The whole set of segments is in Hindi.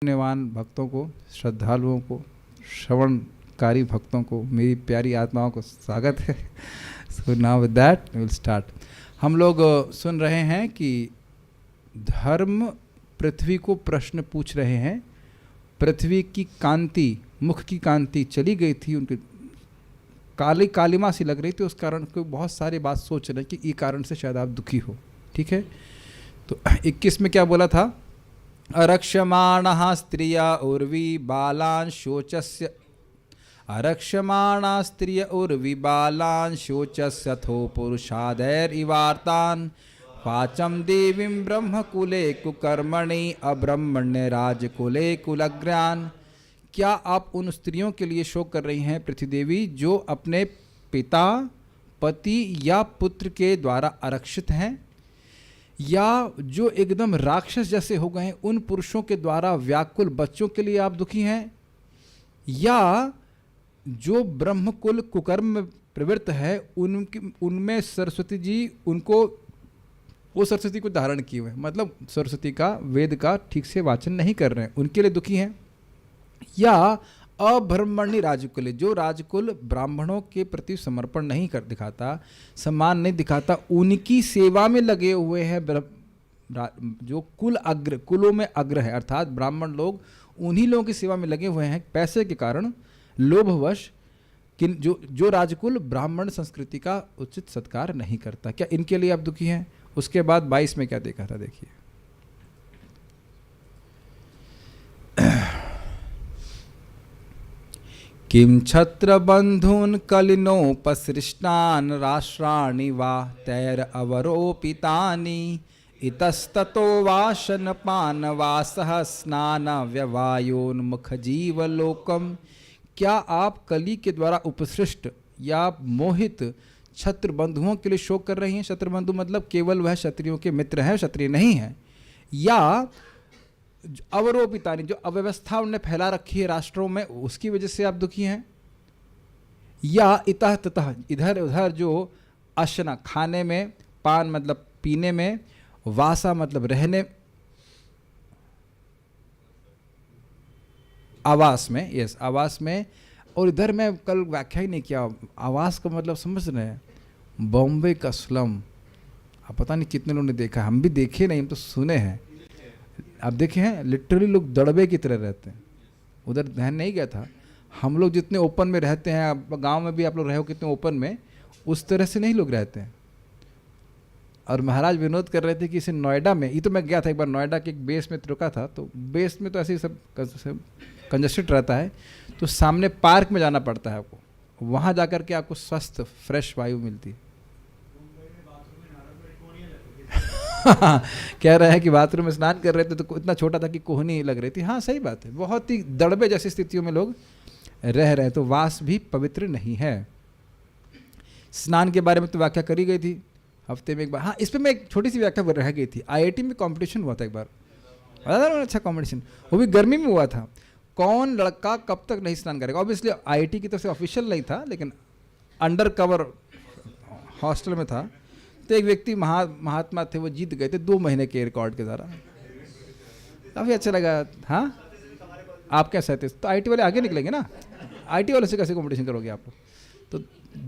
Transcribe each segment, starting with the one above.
पुण्यवान भक्तों को, श्रद्धालुओं को, श्रवणकारी भक्तों को, मेरी प्यारी आत्माओं को स्वागत है। So now with that we will start. हम लोग सुन रहे हैं कि धर्म पृथ्वी को प्रश्न पूछ रहे हैं। पृथ्वी की कांति, मुख की कांति चली गई थी, उनकी काली कालिमा सी लग रही थी। उस कारण को बहुत सारी बात सोच रहे हैं कि ये कारण से शायद आप दुखी हो। ठीक है, तो 21 में क्या बोला था? अरक्षमाणः स्त्रिया उर्वी बालान् शोचस्य, अरक्षमाणा स्त्रिय उर्वी बालान् शोचस्यथो पुरुषादैरिवार्तान् वाचं देवीं ब्रह्मकुले कुकर्मणि अब्रह्मण्य राजकुले कुलग्रान्। क्या आप उन स्त्रियों के लिए शोक कर रही हैं पृथ्वी देवी जो अपने पिता, पति या पुत्र के द्वारा आरक्षित हैं, या जो एकदम राक्षस जैसे हो गए हैं उन पुरुषों के द्वारा व्याकुल बच्चों के लिए आप दुखी हैं, या जो ब्रह्मकुल कुकर्म में प्रवृत्त है उनमें सरस्वती जी उनको, वो सरस्वती को धारण किए हुए, मतलब सरस्वती का वेद का ठीक से वाचन नहीं कर रहे हैं, उनके लिए दुखी हैं, या अब्रह्मण्य राजकुल, जो राजकुल ब्राह्मणों के प्रति समर्पण नहीं कर दिखाता, सम्मान नहीं दिखाता, उनकी सेवा में लगे हुए हैं, जो कुल अग्र, कुलों में अग्र है, अर्थात ब्राह्मण लोग उन्हीं लोगों की सेवा में लगे हुए हैं पैसे के कारण, लोभवश, जो राजकुल ब्राह्मण संस्कृति का उचित सत्कार नहीं करता। क्या इनके लिए आप दुखी हैं? उसके बाद 22 में क्या देखा था, देखिए। किं छत्र बंधून् कलिनोपसृष्टान् राष्ट्राणि वा तैर अवरोपितानि इतस्ततो वाशनपान वासः स्नान व्यवायोन्मुख जीवलोकम। क्या आप कली के द्वारा उपसृष्ट या मोहित छत्र बंधुओं के लिए शोक कर रही हैं? छत्र बंधु मतलब केवल वह क्षत्रियों के मित्र हैं, क्षत्रिय नहीं है, या अवरोपितानी, जो अव्यवस्था उन्हें फैला रखी है राष्ट्रों में, उसकी वजह से आप दुखी हैं, या इतः ततः, इधर उधर जो अशना खाने में, पान मतलब पीने में, वासा मतलब रहने, आवास में, यस आवास में। और इधर मैं कल व्याख्या ही नहीं किया, आवास का मतलब समझ रहे हैं, बॉम्बे का स्लम। अब पता नहीं कितने लोगों ने देखा, हम भी देखे नहीं, हम तो सुने हैं। आप देखे हैं, लिटरली लोग दड़बे की तरह रहते हैं। उधर ध्यान नहीं गया था। हम लोग जितने ओपन में रहते हैं, गांव में भी आप लोग रहे हो कितने ओपन में, उस तरह से नहीं लोग रहते हैं। और महाराज विनोद कर रहे थे कि इसे नोएडा में, ये तो मैं गया था एक बार, नोएडा के एक बेस में रुका था, तो बेस में तो ऐसे ही सब कंजस्टेड रहता है, तो सामने पार्क में जाना पड़ता है आपको, वहाँ जा कर के आपको स्वस्थ फ्रेश वायु मिलती है। कह रहे हैं कि बाथरूम में स्नान कर रहे थे तो इतना छोटा था कि कोहनी लग रही थी। हाँ सही बात है, बहुत ही दड़बे जैसी स्थितियों में लोग रह रहे हैं, तो वास भी पवित्र नहीं है। स्नान के बारे में तो व्याख्या करी गई थी हफ्ते में एक बार। हाँ, इस पर मैं एक छोटी सी व्याख्या रह गई थी। IIT में कंपटीशन हुआ था एक बार, अच्छा कंपटीशन, वो भी गर्मी में हुआ था। कौन लड़का कब तक नहीं स्नान करेगा? ऑब्वियसली IIT की तरफ से ऑफिशियल नहीं था, लेकिन अंडर कवर हॉस्टल में था। तो एक व्यक्ति महात्मा थे, वो जीत गए थे 2 महीने के रिकॉर्ड के द्वारा। काफ़ी अच्छा लगा। हाँ, आप क्या सहते? तो IT वाले आगे निकलेंगे ना, IT वाले से कैसे कंपटीशन करोगे आप लोग? तो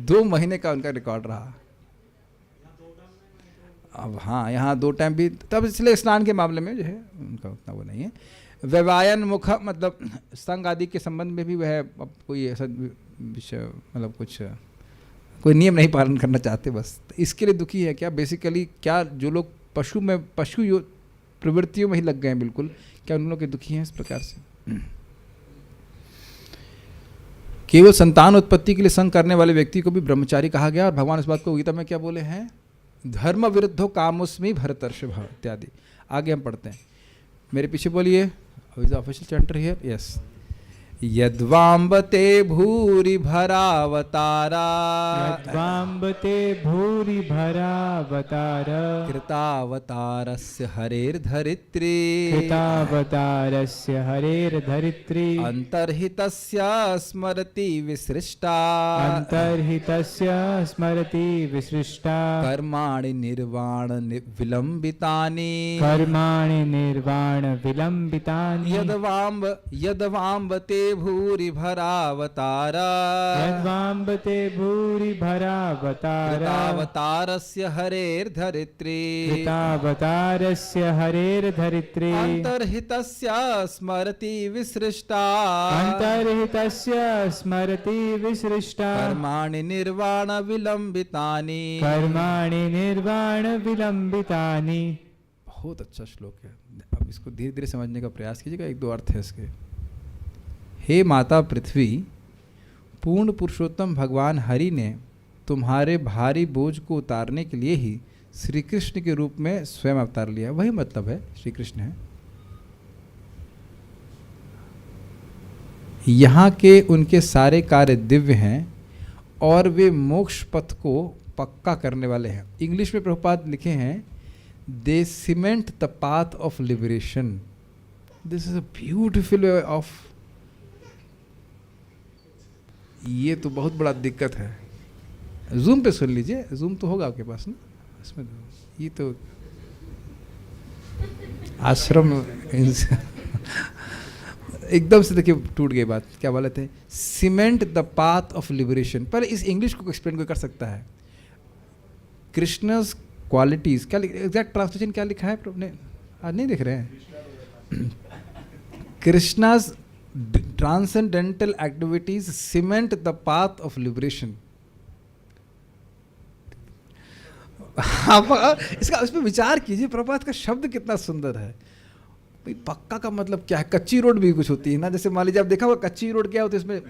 2 महीने का उनका रिकॉर्ड रहा। अब हाँ, यहाँ 2 टाइम भी, तब इसलिए स्नान के मामले में जो है उनका उतना वो नहीं है। व्यवायन मुख मतलब संग आदि के संबंध में भी वह अब कोई ऐसा विषय, मतलब कुछ कोई नियम नहीं पालन करना चाहते, बस तो इसके लिए दुखी है। क्या बेसिकली, क्या जो लोग पशु प्रवृत्तियों में ही लग गए हैं बिल्कुल, क्या उन लोग के दुखी हैं इस प्रकार से? केवल संतान उत्पत्ति के लिए संग करने वाले व्यक्ति को भी ब्रह्मचारी कहा गया, और भगवान इस बात को गीता में क्या बोले हैं? धर्म विरुद्धो कामोस्मि भरतर्षभ इत्यादि। आगे हम पढ़ते हैं, मेरे पीछे बोलिए। Official chapter here, yes. यद्वाम्बते भूरि भरावतारा यद्वाम्बते भूरि भरावतार कृतावतारस्य हरेर्धरित्री कृतावतारस्य हरेर्धरित्री अंतर्हितस्य स्मरति विसृष्टा अंतर्हितस्य स्मरति विसृष्टा कर्माणि निर्वाण विलंबितानि कर्माणि निर्वाण विलंबितानि यद्वाम्बते भूरि भरावतारा यद्वाम्बते भूरि भरावतार कृतावतारस्य हरेर्धरित्री कृतावतारस्य हरेर्धरित्री अंतर्हितस्य स्मरति विसृष्टा अंतर्हितस्य स्मरति विसृष्टा कर्माणि निर्वाण विलंबितानि कर्माणि निर्वाण विलंबितानि। बहुत अच्छा श्लोक है। अब इसको धीरे धीरे समझने का प्रयास कीजिएगा। एक दो अर्थ है इसके। हे माता पृथ्वी, पूर्ण पुरुषोत्तम भगवान हरि ने तुम्हारे भारी बोझ को उतारने के लिए ही श्री कृष्ण के रूप में स्वयं अवतार लिया। वही मतलब है, श्री कृष्ण है। यहाँ के उनके सारे कार्य दिव्य हैं और वे मोक्ष पथ को पक्का करने वाले हैं। इंग्लिश में प्रभुपाद लिखे हैं, they cement the path of liberation. This is a beautiful way of. ये तो बहुत बड़ा दिक्कत है। जूम पे सुन लीजिए, जूम तो होगा आपके पास ना, इसमें ये तो आश्रम एकदम से देखिए टूट गई बात। क्या बोले थे? Cement the path of liberation. पहले इस इंग्लिश को एक्सप्लेन कोई कर सकता है? कृष्णस क्वालिटीज, क्या एग्जैक्ट ट्रांसलेशन क्या लिखा है? आज नहीं देख रहे हैं? Krishna's transcendental activities cement the path of liberation. आप इसका उस पर विचार कीजिए। प्रभात का शब्द कितना सुंदर है। भाई पक्का का मतलब क्या है? कच्ची रोड भी कुछ होती है ना। जैसे मान लीजिए आप देखा होगा कच्ची रोड क्या होती है, उसमें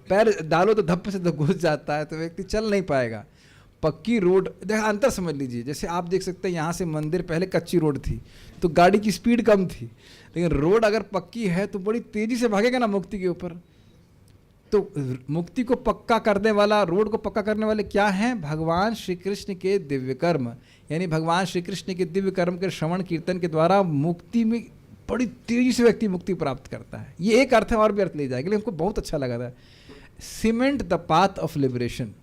पैर डालो तो धप्प से घुस जाता है, तो व्यक्ति चल नहीं पाएगा। पक्की रोड, देखा अंतर समझ लीजिए। जैसे आप देख सकते हैं यहाँ से मंदिर पहले कच्ची रोड थी तो गाड़ी की स्पीड कम थी, लेकिन रोड अगर पक्की है तो बड़ी तेजी से भागेगा ना मुक्ति के ऊपर। तो मुक्ति को पक्का करने वाला, रोड को पक्का करने वाले क्या हैं? भगवान श्री कृष्ण के दिव्य कर्म। यानी भगवान श्री कृष्ण के दिव्य कर्म के श्रवण कीर्तन के द्वारा मुक्ति में बड़ी तेजी से व्यक्ति मुक्ति प्राप्त करता है। ये एक अर्थ है, और भी अर्थ ले जाएगा, लेकिन हमको बहुत अच्छा लगा था। Cement the path of liberation.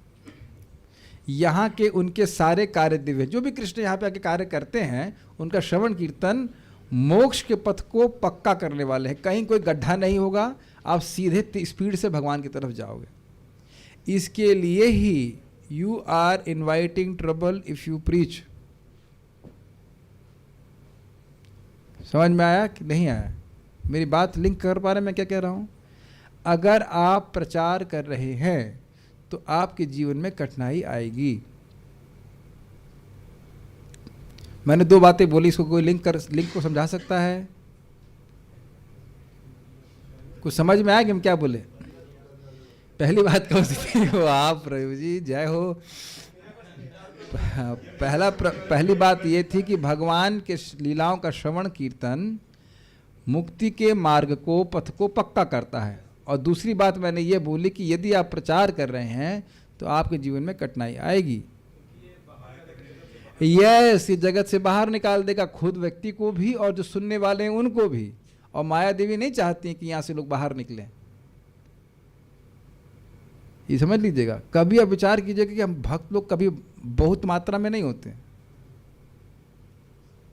यहाँ के उनके सारे कार्य दिव्य, जो भी कृष्ण यहाँ पे आके कार्य करते हैं, उनका श्रवण कीर्तन मोक्ष के पथ को पक्का करने वाले हैं। कहीं कोई गड्ढा नहीं होगा, आप सीधे स्पीड से भगवान की तरफ जाओगे। इसके लिए ही you are inviting trouble if you preach. समझ में आया कि नहीं आया? मेरी बात लिंक कर पा रहे हैं मैं क्या कह रहा हूं? अगर आप प्रचार कर रहे हैं तो आपके जीवन में कठिनाई आएगी। मैंने दो बातें बोली, इसको कोई लिंक को समझा सकता है? कुछ समझ में आया कि हम क्या बोले? पहली बात कौन सी थी? वो आप प्रभु जी जय हो। पहली बात ये थी कि भगवान के लीलाओं का श्रवण कीर्तन मुक्ति के मार्ग को, पथ को पक्का करता है। और दूसरी बात मैंने ये बोली कि यदि आप प्रचार कर रहे हैं तो आपके जीवन में कठिनाई आएगी। यस, ये जगत से बाहर निकाल देगा, खुद व्यक्ति को भी और जो सुनने वाले हैं उनको भी। और माया देवी नहीं चाहती कि यहां से लोग बाहर निकलें। ये समझ लीजिएगा। कभी आप विचार कीजिएगा कि हम भक्त लोग कभी बहुत मात्रा में नहीं होते।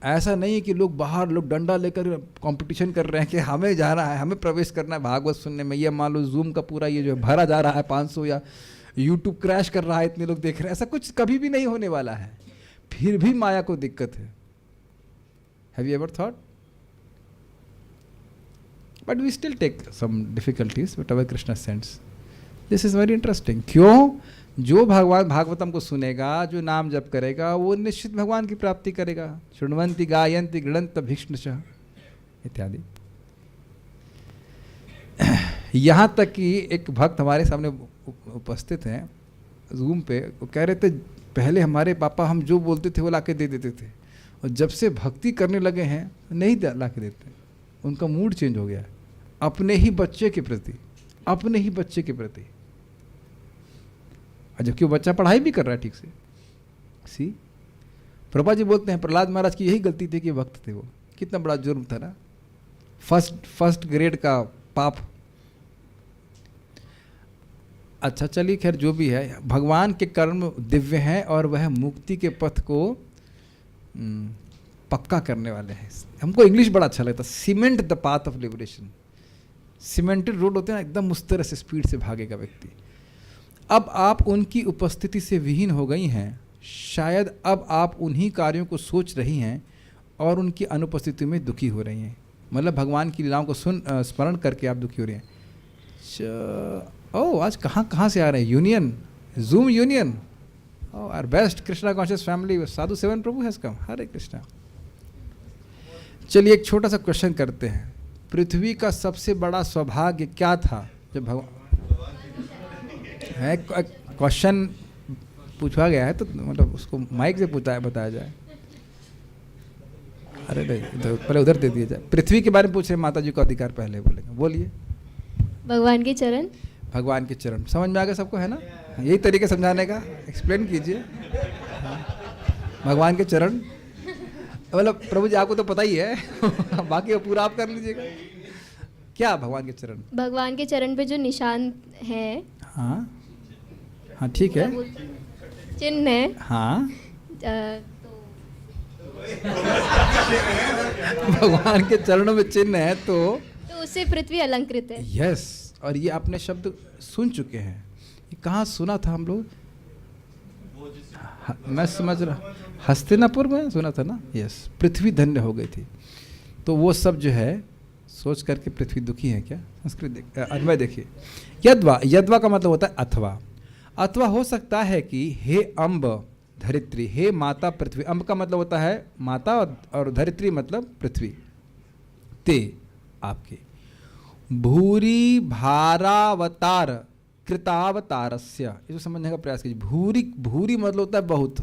ऐसा नहीं है कि लोग बाहर, लोग डंडा लेकर कंपटीशन कर रहे हैं कि हमें जाना है, हमें प्रवेश करना है भागवत सुनने में। ये मान लो जूम का पूरा ये जो भरा जा रहा है 500, या यूट्यूब क्रैश कर रहा है, इतने लोग देख रहे हैं। ऐसा कुछ कभी भी नहीं होने वाला है। फिर भी माया को दिक्कत है। Have you ever thought? But we still take some difficulties but our Krishna sends. This is very interesting. क्यों? जो भगवान भागवतम को सुनेगा, जो नाम जप करेगा, वो निश्चित भगवान की प्राप्ति करेगा। शृण्वन्ति गायन्ति गृणन्त भीक्ष्णशः इत्यादि। यहाँ तक कि एक भक्त हमारे सामने उपस्थित हैं जूम पे, वो कह रहे थे पहले हमारे पापा हम जो बोलते थे वो ला के दे देते थे, और जब से भक्ति करने लगे हैं नहीं ला के देते। उनका मूड चेंज हो गया अपने ही बच्चे के प्रति। अपने ही बच्चे के प्रति, और जबकि वो बच्चा पढ़ाई भी कर रहा है ठीक से। सी प्रभा जी बोलते हैं प्रहलाद महाराज की यही गलती थी कि वक्त थे, वो कितना बड़ा जुर्म था ना, फर्स्ट ग्रेड का पाप। अच्छा चलिए, खैर जो भी है, भगवान के कर्म दिव्य हैं और वह मुक्ति के पथ को पक्का करने वाले हैं। हमको इंग्लिश बड़ा अच्छा लगता है, cement the path of liberation. Cemented road होते हैं ना, एकदम उस तरह से स्पीड से भागेगा व्यक्ति। अब आप उनकी उपस्थिति से विहीन हो गई हैं, शायद अब आप उन्हीं कार्यों को सोच रही हैं और उनकी अनुपस्थिति में दुखी हो रही हैं। मतलब भगवान की लीलाओं को स्मरण करके आप दुखी हो रहे हैं। ओह, आज कहाँ से आ रहे हैं? Union, Zoom union. Oh, our best Krishna conscious family Sadhu Sevan Prabhu has come. Hare Krishna. चलिए एक छोटा सा क्वेश्चन करते हैं। पृथ्वी का सबसे बड़ा सौभाग्य क्या था जब भगवान है? क्वेश्चन पूछा गया है तो मतलब उसको माइक से बताया जाए। अरे नहीं, पहले उधर दे दिया जाए। पृथ्वी के बारे में पूछ रहे माता जी को अधिकार पहले बोलेंगे। बोलिए। भगवान के चरण। भगवान के चरण समझ में आ गया सबको, है ना? यही तरीके समझाने का, एक्सप्लेन कीजिए। भगवान के चरण मतलब प्रभु जी आपको तो पता ही है बाकी पूरा आप कर लीजिएगा। क्या भगवान के चरण? भगवान के चरण पे जो निशान है, हाँ हाँ ठीक है, चिन्ह है, हाँ तो भगवान के चरणों में चिन्ह है तो उससे पृथ्वी अलंकृत है। यस, और ये आपने शब्द सुन चुके हैं। ये कहाँ सुना था हम लोग? मैं समझ रहा, हस्तिनापुर में सुना था ना। यस, पृथ्वी धन्य हो गई थी। तो वो सब जो है सोच करके पृथ्वी दुखी है क्या? संस्कृत अन्वय देखिए। यद्वा, यद्वा का मतलब होता है अथवा। अथवा हो सकता है कि हे अम्ब धरित्री, हे माता पृथ्वी। अम्ब का मतलब होता है माता और धरित्री मतलब पृथ्वी। ते आपके भूरी भारावतार कृतावतारस्य, इसको समझने का प्रयास कीजिए। भूरी, भूरी मतलब होता है बहुत,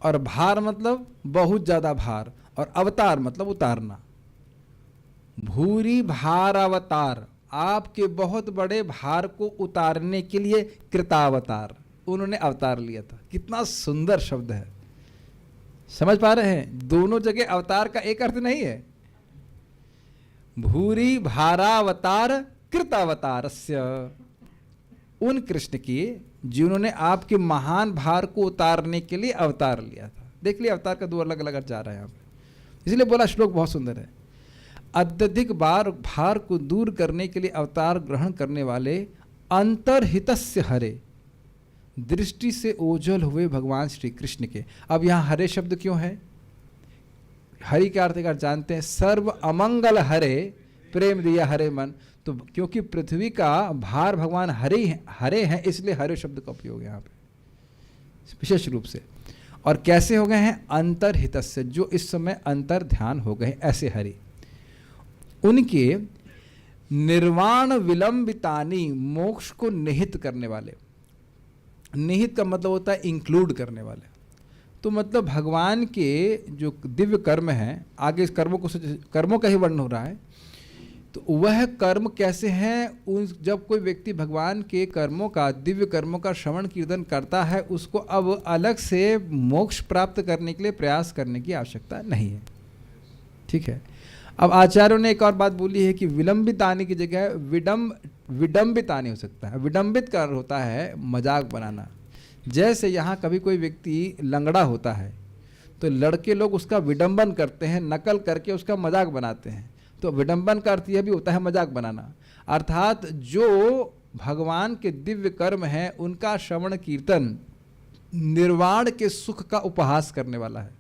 और भार मतलब बहुत ज़्यादा भार, और अवतार मतलब उतारना। भूरी भार अवतार, आपके बहुत बड़े भार को उतारने के लिए कृतावतार, उन्होंने अवतार लिया था। कितना सुंदर शब्द है, समझ पा रहे हैं? दोनों जगह अवतार का एक अर्थ नहीं है। भूरी भारावतार कृतावतारस्य, उन कृष्ण की जिन्होंने आपके महान भार को उतारने के लिए अवतार लिया था। देख लिया, अवतार का दो अलग अलग अर्थ जा रहा है यहाँ पे, इसलिए बोला श्लोक बहुत सुंदर है। अत्यधिक भार को दूर करने के लिए अवतार ग्रहण करने वाले अंतर्हितस्य हरे, दृष्टि से ओझल हुए भगवान श्री कृष्ण के। अब यहाँ हरे शब्द क्यों है? हरि के अर्थ अगर जानते हैं, सर्व अमंगल हरे प्रेम दिया हरे मन। तो क्योंकि पृथ्वी का भार भगवान हरे हैं, इसलिए हरे शब्द का उपयोग है यहाँ पे विशेष रूप से। और कैसे हो गए हैं? अंतर्हितस्य, जो इस समय अंतर ध्यान हो गए ऐसे हरि। उनके निर्वाण विलंबितानी, मोक्ष को निहित करने वाले। निहित का मतलब होता है इंक्लूड करने वाले। तो मतलब भगवान के जो दिव्य कर्म हैं, आगे इस कर्मों का ही वर्णन हो रहा है। तो वह कर्म कैसे हैं? जब कोई व्यक्ति भगवान के कर्मों का, दिव्य कर्मों का श्रवण कीर्तन करता है, उसको अब अलग से मोक्ष प्राप्त करने के लिए प्रयास करने की आवश्यकता नहीं है। ठीक है। अब आचार्यों ने एक और बात बोली है कि विलंबित आने की जगह विडंबित आने हो सकता है। विडंबित का होता है मजाक बनाना। जैसे यहाँ कभी कोई व्यक्ति लंगड़ा होता है तो लड़के लोग उसका विडंबन करते हैं, नकल करके उसका मजाक बनाते हैं। तो विडंबन का अर्थ यह भी होता है मजाक बनाना। अर्थात जो भगवान के दिव्य कर्म हैं उनका श्रवण कीर्तन निर्वाण के सुख का उपहास करने वाला है।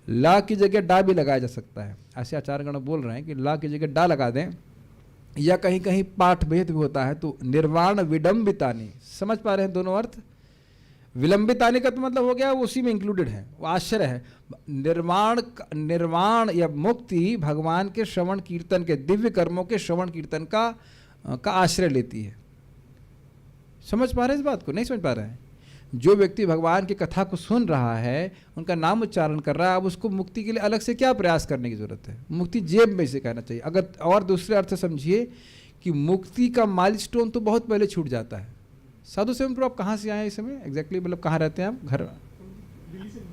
ला की जगह डा भी लगाया जा सकता है। ऐसे आचार्यगण बोल रहे हैं कि ला की जगह डा लगा दें, या कहीं कहीं पाठ भेद भी होता है। तो निर्वाण विडंबितानी, समझ पा रहे हैं दोनों अर्थ? विलंबितानी का तो मतलब हो गया वो उसी में इंक्लूडेड है, वो आश्रय है। निर्वाण या मुक्ति भगवान के श्रवण कीर्तन के, दिव्य कर्मों के श्रवण कीर्तन का आश्रय लेती है। समझ पा रहे हैं इस बात को? नहीं समझ पा रहे हैं? जो व्यक्ति भगवान की कथा को सुन रहा है, उनका नाम उच्चारण कर रहा है, अब उसको मुक्ति के लिए अलग से क्या प्रयास करने की जरूरत है? मुक्ति जेब में से कहना चाहिए। अगर और दूसरे अर्थ से समझिए कि मुक्ति का माइलस्टोन तो बहुत पहले छूट जाता है। साधु सेवन आप कहाँ से आए इस समय एग्जैक्टली, मतलब कहाँ रहते हैं आप? घर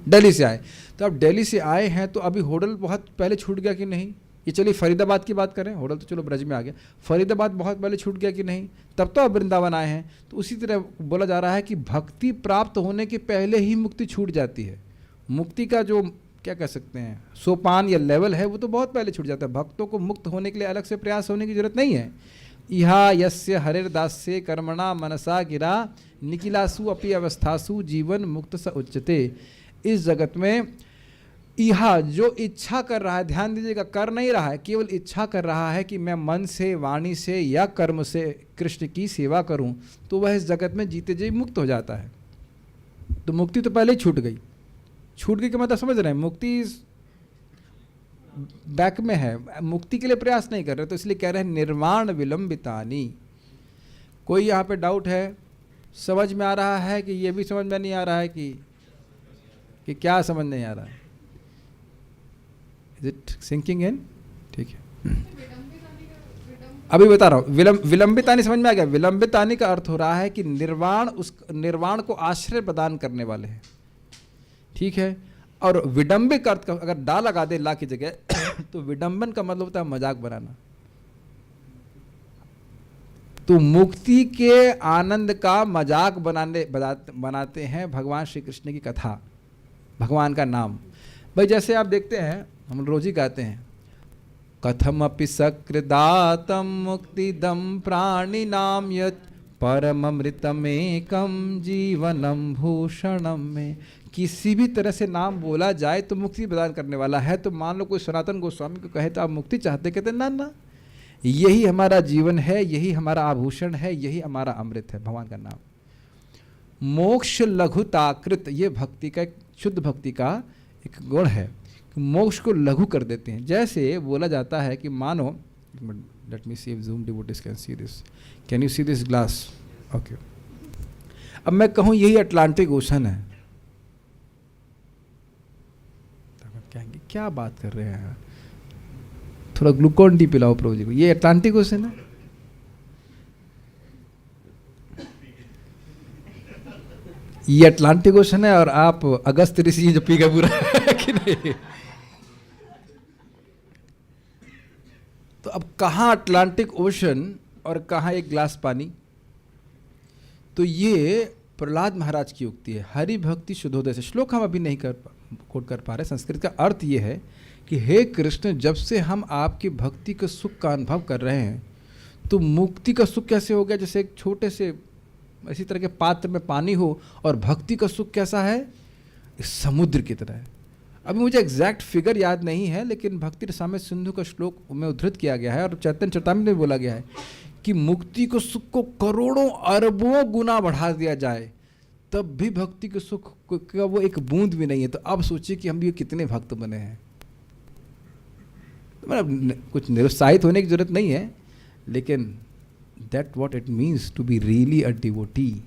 दिल्ली से आए। तो आप दिल्ली से आए हैं तो अभी होटल बहुत पहले छूट गया कि नहीं? ये चलिए फरीदाबाद की बात करें, होटल तो चलो ब्रज में आ गया, फरीदाबाद बहुत पहले छूट गया कि नहीं? तब तो आप वृंदावन आए हैं। तो उसी तरह बोला जा रहा है कि भक्ति प्राप्त होने के पहले ही मुक्ति छूट जाती है। मुक्ति का जो क्या कह सकते हैं सोपान या लेवल है वो तो बहुत पहले छूट जाता है। भक्तों को मुक्त होने के लिए अलग से प्रयास होने की जरूरत नहीं है। इहा यस्य हरिर्दास्य कर्मणा मनसा गिरा निखिलासु अपि अवस्थासु जीवन मुक्त स उच्यते। इस जगत में इहा जो इच्छा कर रहा है, ध्यान दीजिएगा, कर नहीं रहा है, केवल इच्छा कर रहा है कि मैं मन से, वाणी से या कर्म से कृष्ण की सेवा करूं, तो वह इस जगत में जीते जी मुक्त हो जाता है। तो मुक्ति तो पहले ही छूट गई। छूट गई का मतलब समझ रहे हैं? मुक्ति बैक में है, मुक्ति के लिए प्रयास नहीं कर रहे, तो इसलिए कह रहे हैं निर्वाण विलंबितानी। कोई यहाँ पे डाउट है? समझ में आ रहा है कि ये भी समझ में नहीं आ रहा है कि क्या समझ नहीं आ रहा है? Is it sinking in? ठीक है, अभी बता रहा हूँ। विलंबितानी समझ में आ गया? विलंबितानी का अर्थ हो रहा है कि निर्वाण, उस निर्वाण को आश्रय प्रदान करने वाले हैं, ठीक है। और विडंबिक अर्थ का अगर डा लगा दे ला की जगह तो विडंबन का मतलब होता है मजाक बनाना। तो मुक्ति के आनंद का मजाक बनाते हैं भगवान श्री कृष्ण की कथा, भगवान का नाम। भाई जैसे आप देखते हैं, हम रोज ही गाते हैं, कथमपि सकृदातम मुक्तिदम प्राणिनाम यत् परममृतमेकम जीवनम भूषणम में। किसी भी तरह से नाम बोला जाए तो मुक्ति प्रदान करने वाला है। तो मान लो कोई सनातन गोस्वामी को कहे तो आप मुक्ति चाहते? कहते ना ना, यही हमारा जीवन है, यही हमारा आभूषण है, यही हमारा अमृत है, भगवान का नाम। मोक्ष लघुताकृत, ये भक्ति का, शुद्ध भक्ति का एक गुण है, मोक्ष को लघु कर देते हैं। जैसे बोला जाता है कि मानो, let me see if zoom devotees can see this, can you see this glass? Okay. अब मैं कहूँ यही अटलांटिक ओशन है, तो कहेंगे क्या बात कर रहे हैं, थोड़ा ग्लूकोन डी पिलाओ प्रभु जी को, ये अटलांटिक ओशन है। ये अटलांटिक ओशन है और आप अगस्त ऋषि जो पी गए पूरा कि नहीं? तो अब कहाँ अटलांटिक ओशन और कहाँ एक ग्लास पानी? तो ये प्रहलाद महाराज की उक्ति है, हरि भक्ति शुद्धोदय से। श्लोक हम अभी नहीं कोट कर पा रहे। संस्कृत का अर्थ ये है कि हे कृष्ण, जब से हम आपकी भक्ति के सुख का अनुभव कर रहे हैं तो मुक्ति का सुख कैसे हो गया? जैसे एक छोटे से इसी तरह के पात्र में पानी हो, और भक्ति का सुख कैसा है? इस समुद्र की तरह है। अभी मुझे एग्जैक्ट फिगर याद नहीं है, लेकिन भक्ति रसामृत सिंधु का श्लोक में उद्धृत किया गया है और चैतन्य चरितामृत में बोला गया है कि मुक्ति को सुख को करोड़ों अरबों गुना बढ़ा दिया जाए तब भी भक्ति के सुख का वो एक बूंद भी नहीं है। तो अब सोचिए कि हम भी कितने भक्त बने हैं। मतलब कुछ निरुत्साहित होने की जरूरत नहीं है, लेकिन that what it means to be really a devotee.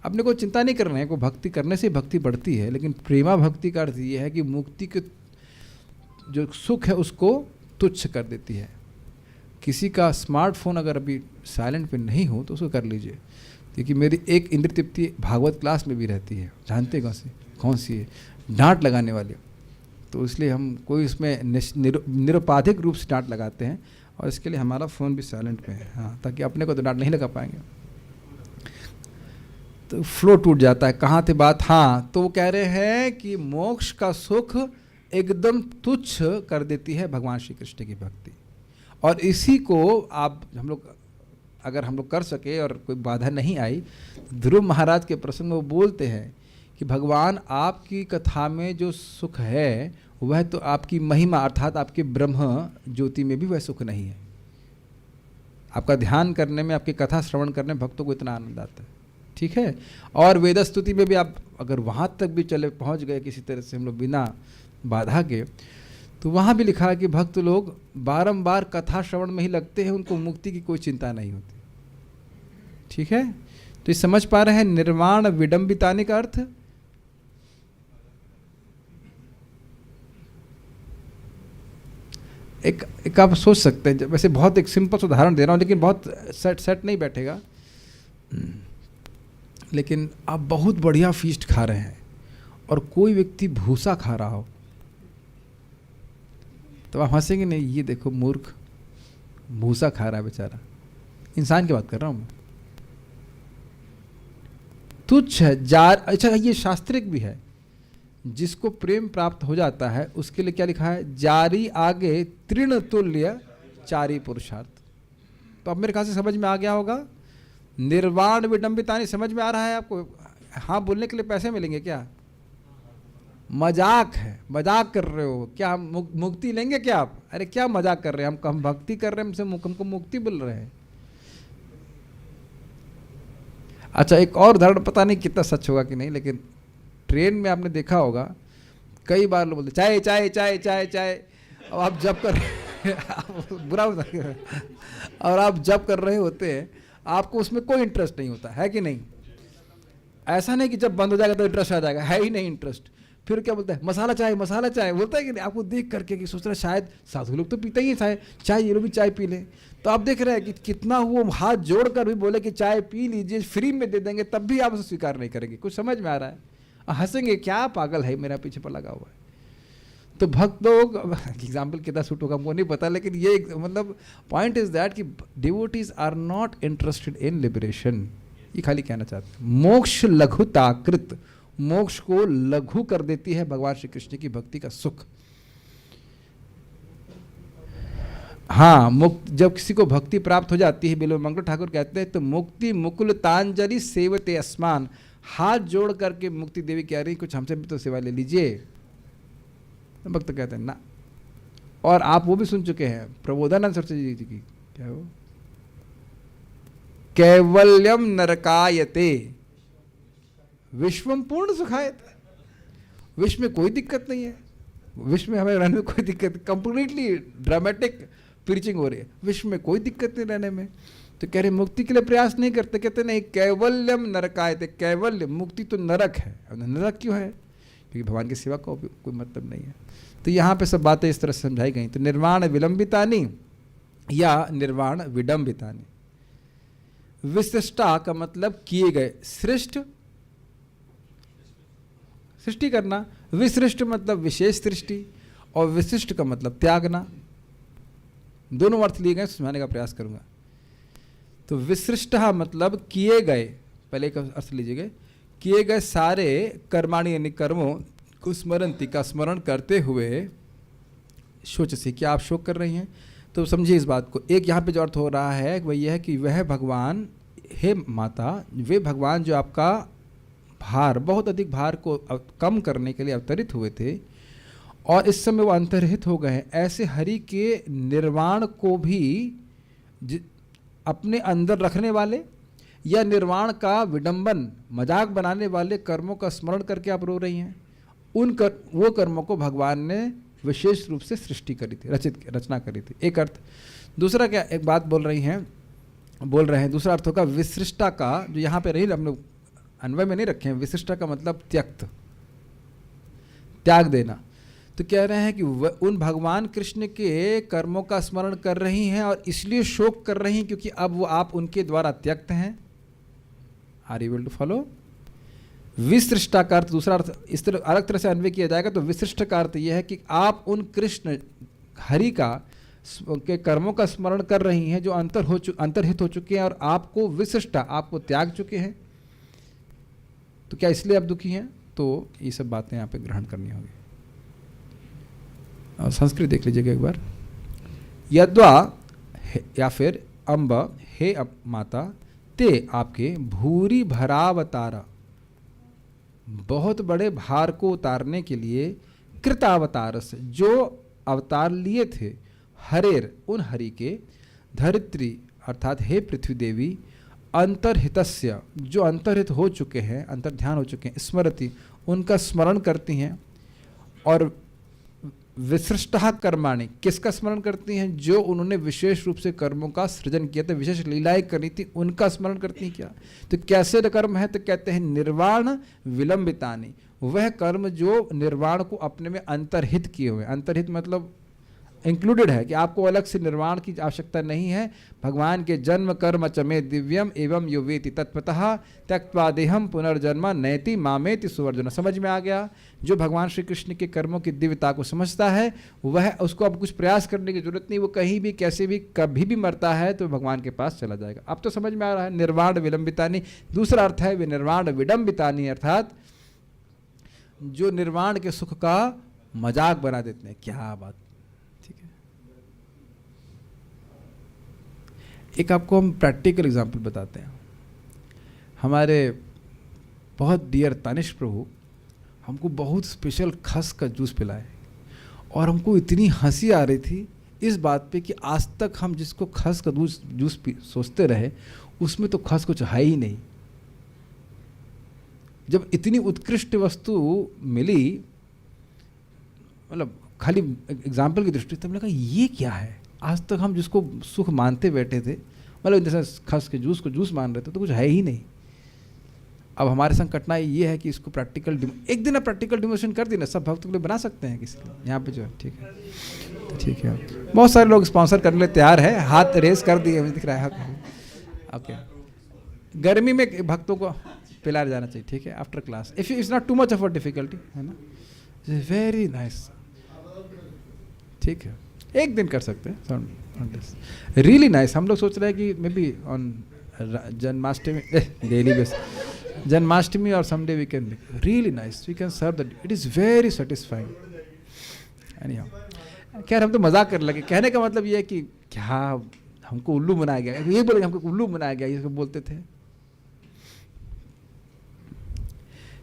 अपने को चिंता नहीं करना है, को भक्ति करने से भक्ति बढ़ती है, लेकिन प्रेमा भक्ति का अर्थ ये है कि मुक्ति के जो सुख है उसको तुच्छ कर देती है। किसी का स्मार्टफोन अगर अभी साइलेंट पे नहीं हो तो उसको कर लीजिए, क्योंकि मेरी एक इंद्र तृप्ति भागवत क्लास में भी रहती है, जानते कौन सी है? डांट लगाने वाली। तो इसलिए हम कोई इसमें निरुपाधिक रूप से डांट लगाते हैं, और इसके लिए हमारा फ़ोन भी साइलेंट पे है, हाँ, ताकि अपने को तो डांट नहीं लगा पाएंगे। तो फ्लो टूट जाता है। कहाँ थे बात? हाँ, तो वो कह रहे हैं कि मोक्ष का सुख एकदम तुच्छ कर देती है भगवान श्री कृष्ण की भक्ति। और इसी को आप हम लोग अगर हम लोग कर सके और कोई बाधा नहीं आई, ध्रुव महाराज के प्रसंग में वो बोलते हैं कि भगवान आपकी कथा में जो सुख है वह तो आपकी महिमा अर्थात आपके ब्रह्म ज्योति में भी वह सुख नहीं है। आपका ध्यान करने में, आपकी कथा श्रवण करने में भक्तों को इतना आनंद आता है, ठीक है। और वेद स्तुति में भी आप अगर वहाँ तक भी चले पहुँच गए किसी तरह से हम लोग बिना बाधा के, तो वहाँ भी लिखा है कि भक्त लोग बारंबार कथा श्रवण में ही लगते हैं, उनको मुक्ति की कोई चिंता नहीं होती, ठीक है। तो ये समझ पा रहे हैं निर्वाण विडंबिताने का अर्थ? एक आप सोच सकते हैं, वैसे बहुत एक सिंपल उदाहरण दे रहा हूँ लेकिन बहुत सेट नहीं बैठेगा। लेकिन आप बहुत बढ़िया फीस्ट खा रहे हैं और कोई व्यक्ति भूसा खा रहा हो तो आप हंसेंगे नहीं, ये देखो मूर्ख भूसा खा रहा है बेचारा। इंसान की बात कर रहा हूँ मैं। तुच्छ है जार। अच्छा, ये शास्त्रिक भी है, जिसको प्रेम प्राप्त हो जाता है उसके लिए क्या लिखा है, जारी आगे तृण तुल्य चारी पुरुषार्थ। तो अब मेरे ख्याल से समझ में आ गया होगा। निर्वाण विडंबितानी समझ में आ रहा है आपको? हाँ बोलने के लिए पैसे मिलेंगे क्या? मजाक है, मजाक कर रहे हो क्या? हम मुक्ति लेंगे क्या आप? अरे क्या मजाक कर रहे हैं, हम भक्ति कर रहे हैं, हमको मुक्ति बोल रहे हैं। अच्छा, एक और उदाहरण, पता नहीं कितना सच होगा कि नहीं, लेकिन ट्रेन में आपने देखा होगा कई बार लोग बोलते चाय चाय चाय चाय चाय। अब आप जब कर बुरा बता और आप जब कर रहे होते हैं आपको उसमें कोई इंटरेस्ट नहीं होता है कि नहीं? ऐसा नहीं कि जब बंद हो जाएगा तो इंटरेस्ट आ जाएगा, है ही नहीं इंटरेस्ट। फिर क्या बोलता है, मसाला चाय बोलता है कि नहीं? आपको देख करके कि सोच रहा है शायद साधु लोग तो पीते ही हैं चाय, ये लोग भी चाय पी लें। तो आप देख रहे हैं कि कितना वो हाथ जोड़कर भी बोले कि चाय पी लीजिए, फ्री में दे देंगे, तब भी आप उसे स्वीकार नहीं करेंगे। कुछ समझ में आ रहा है? हंसेंगे, क्या पागल है मेरा पीछे पर लगा हुआ है। तो भक्त लोग, एग्जाम्पल कितना सूट होगा हमको नहीं पता, लेकिन ये मतलब पॉइंट इज दैट कि devotees are not interested in liberation. ये खाली कहना चाहते हैं। मोक्ष लघुताकृत, मोक्ष को लघु कर देती है भगवान श्री कृष्ण की भक्ति का सुख। हाँ, मुक्त जब किसी को भक्ति प्राप्त हो जाती है, बिल्वमंगल ठाकुर कहते हैं, तो मुक्ति मुकुल तांजलि सेवते अस्मान। हाथ जोड़ करके मुक्ति देवी कह रही कुछ हमसे भी तो सेवा ले लीजिए। तो भक्त कहते हैं ना। और आप वो भी सुन चुके हैं प्रबोधानंद सरस्वती जी की, क्या वो, कैवल्यम नरकायते विश्वम पूर्ण सुखायते। विश्व में कोई दिक्कत नहीं है, विश्व में हमें रहने में कोई दिक्कत, कंप्लीटली ड्रामेटिक प्रीचिंग हो रही है, विश्व में कोई दिक्कत नहीं रहने में। तो कह रहे मुक्ति के लिए प्रयास नहीं करते, कहते नहीं कैवल्यम नरकायते। कैवल्य मुक्ति तो नरक है। नरक क्यों है? क्योंकि भगवान की सेवा का कोई मतलब नहीं है। तो यहाँ पे सब बातें इस तरह से समझाई गई। तो निर्वाण विलंबितानी या निर्वाण विडंबितानी। विशिष्टा का मतलब किए गए, सृष्ट सृष्टि करना, विसृष्ट मतलब विशेष सृष्टि, और विशिष्ट का मतलब त्यागना। दोनों अर्थ लिए गए, समझाने का प्रयास करूंगा। तो विसृष्टा मतलब किए गए, पहले का अर्थ लीजिएगा, किए गए सारे कर्माणि यानी कर्मों को स्मरणति का स्मरण करते हुए शोच से, क्या आप शोक कर रही हैं? तो समझिए इस बात को। एक यहाँ पे जो अर्थ हो रहा है वह यह है कि वह भगवान, हे माता, वे भगवान जो आपका भार, बहुत अधिक भार को कम करने के लिए अवतरित हुए थे और इस समय वो अंतर्हित हो गए हैं, ऐसे हरि के निर्वाण को भी अपने अंदर रखने वाले या निर्वाण का विडंबन, मजाक बनाने वाले कर्मों का स्मरण करके आप रो रही हैं। वो कर्मों को भगवान ने विशेष रूप से सृष्टि करी थी, रचना करी थी। एक अर्थ। दूसरा क्या एक बात बोल रहे हैं, दूसरा अर्थ होगा विशिष्टा का, जो यहाँ पे रही, हम लोग अन्वय में नहीं रखे हैं। विशिष्टा का मतलब त्यक्त, त्याग देना। तो कह रहे हैं कि उन भगवान कृष्ण के कर्मों का स्मरण कर रही हैं और इसलिए शोक कर रही हैं क्योंकि अब वो आप उनके द्वारा त्यक्त हैं। Are you able to follow? विशिष्टा का अर्थ, दूसरा अर्थ इस तरह अलग तरह से अन्वय किया जाएगा। तो विशिष्ट का अर्थ यह है कि आप उन कृष्ण हरि के कर्मों का स्मरण कर रही हैं जो अंतर्हित हो चुके हैं और आपको विशिष्टा, आपको त्याग चुके हैं। तो क्या इसलिए आप दुखी हैं? तो ये सब बातें यहाँ पे ग्रहण करनी होगी। और संस्कृत देख लीजिएगा एक बार। यद्वा या फिर अम्ब, हे माता, ते आपके भूरी भरावतारा, बहुत बड़े भार को उतारने के लिए कृतावतारस, जो अवतार लिए थे, हरेर उन हरि के, धरित्री अर्थात हे पृथ्वी देवी, अंतर्हितस्य जो अंतर्हित हो चुके हैं, अंतर्ध्यान हो चुके हैं, स्मरति उनका स्मरण करती हैं। और विसृष्टा कर्माणि किसका स्मरण करती हैं? जो उन्होंने विशेष रूप से कर्मों का सृजन किया था, विशेष लीलाएं करी थी, उनका स्मरण करती हैं। क्या तो कैसे कर्म है? तो कहते हैं निर्वाण विलंबितानि, वह कर्म जो निर्वाण को अपने में अंतर्हित किए हुए। अंतर्हित मतलब इंक्लूडेड है कि आपको अलग से निर्वाण की आवश्यकता नहीं है। भगवान के जन्म कर्म चमे दिव्यम एवं यो वेति तत्पतः त्यक्त्वा देहम पुनर्जन्म नैति मामेति सुवर्जन। समझ में आ गया? जो भगवान श्री कृष्ण के कर्मों की दिव्यता को समझता है वह, उसको अब कुछ प्रयास करने की जरूरत नहीं, वो कहीं भी कैसे भी कभी भी मरता है तो भगवान के पास चला जाएगा। अब तो समझ में आ रहा है। निर्वाण विलंबितानी दूसरा अर्थ है विनिर्वाण विडंबितानी, अर्थात जो निर्वाण के सुख का मजाक बना देते हैं। क्या बात, ठीक है। एक आपको हम प्रैक्टिकल एग्जांपल बताते हैं। हमारे बहुत डियर तनिष्क प्रभु हमको बहुत स्पेशल खस का जूस पिलाए और हमको इतनी हंसी आ रही थी इस बात पे कि आज तक हम जिसको खस का जूस सोचते रहे उसमें तो खस कुछ है ही नहीं। जब इतनी उत्कृष्ट वस्तु मिली, मतलब खाली एग्जाम्पल की दृष्टि से, तब लगा ये क्या है। आज तक हम जिसको सुख मानते बैठे थे, मतलब जैसे खस के जूस को जूस मान रहे थे, तो कुछ है ही नहीं। अब हमारे संग कठिनाई ये है कि इसको प्रैक्टिकल एक दिन प्रैक्टिकल डिमोशन कर दी ना, सब भक्त लोग बना सकते हैं किसी यहाँ पे जो है, ठीक है। तो ठीक है, बहुत सारे लोग स्पॉन्सर करने लिए तैयार है, हाथ रेस कर दिए, मुझे दिख रहा है। ओके, गर्मी में भक्तों को पिलाया जाना चाहिए, ठीक है, after class, if it's not too much of a difficulty, है ना। वेरी नाइस, ठीक है, एक दिन कर सकते हैं, रियली नाइस। हम लोग सोच रहे हैं कि maybe on Janmashtami daily base, Janmashtami और someday we can really nice, we can serve that, it is very satisfying. Anyhow, खैर हम तो मजाक कर लगे। कहने का मतलब ये है कि क्या हमको उल्लू बनाया गया, ये बोले हमको उल्लू बनाया गया, ये बोलते थे।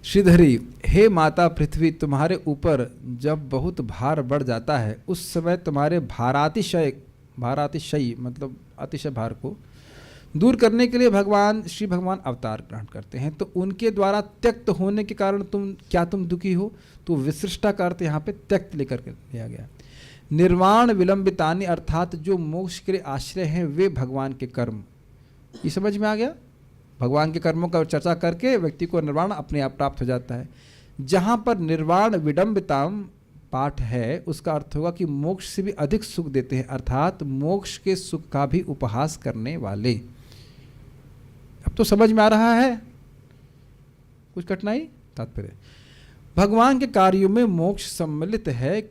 श्रीधरी, हे माता पृथ्वी, तुम्हारे ऊपर जब बहुत भार बढ़ जाता है उस समय तुम्हारे भारातिशय मतलब अतिशय भार को दूर करने के लिए श्री भगवान अवतार ग्रहण करते हैं। तो उनके द्वारा त्यक्त होने के कारण तुम दुखी हो? तो विशिष्टा का अर्थ यहाँ पे त्यक्त लेकर के लिया गया। निर्वाण विलंबितानि, अर्थात जो मोक्ष के लिए आश्रय हैं वे भगवान के कर्म। ये समझ में आ गया? भगवान के कर्मों का चर्चा करके व्यक्ति को निर्वाण अपने आप प्राप्त हो जाता है। जहाँ पर निर्वाण विडंबिताम पाठ है उसका अर्थ होगा कि मोक्ष से भी अधिक सुख देते हैं, अर्थात मोक्ष के सुख का भी उपहास करने वाले। अब तो समझ में आ रहा है? कुछ कठिनाई? तात्पर्य, भगवान के कार्यों में मोक्ष सम्मिलित है,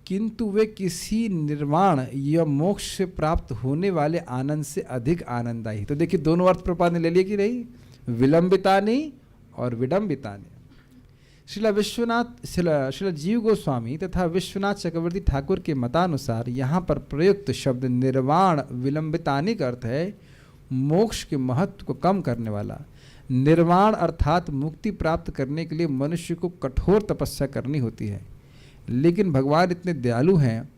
किंतु वे किसी निर्वाण या मोक्ष से प्राप्त होने वाले आनंद से अधिक आनंददायी। तो देखिए दोनों अर्थ प्रपात ने ले लिए कि नहीं, विलंबितानि और विडंबितानि। श्रील जीव गोस्वामी तथा विश्वनाथ चक्रवर्ती ठाकुर के मतानुसार यहाँ पर प्रयुक्त शब्द निर्वाण विलंबितानि का अर्थ है मोक्ष के महत्व को कम करने वाला। निर्वाण अर्थात मुक्ति प्राप्त करने के लिए मनुष्य को कठोर तपस्या करनी होती है, लेकिन भगवान इतने दयालु हैं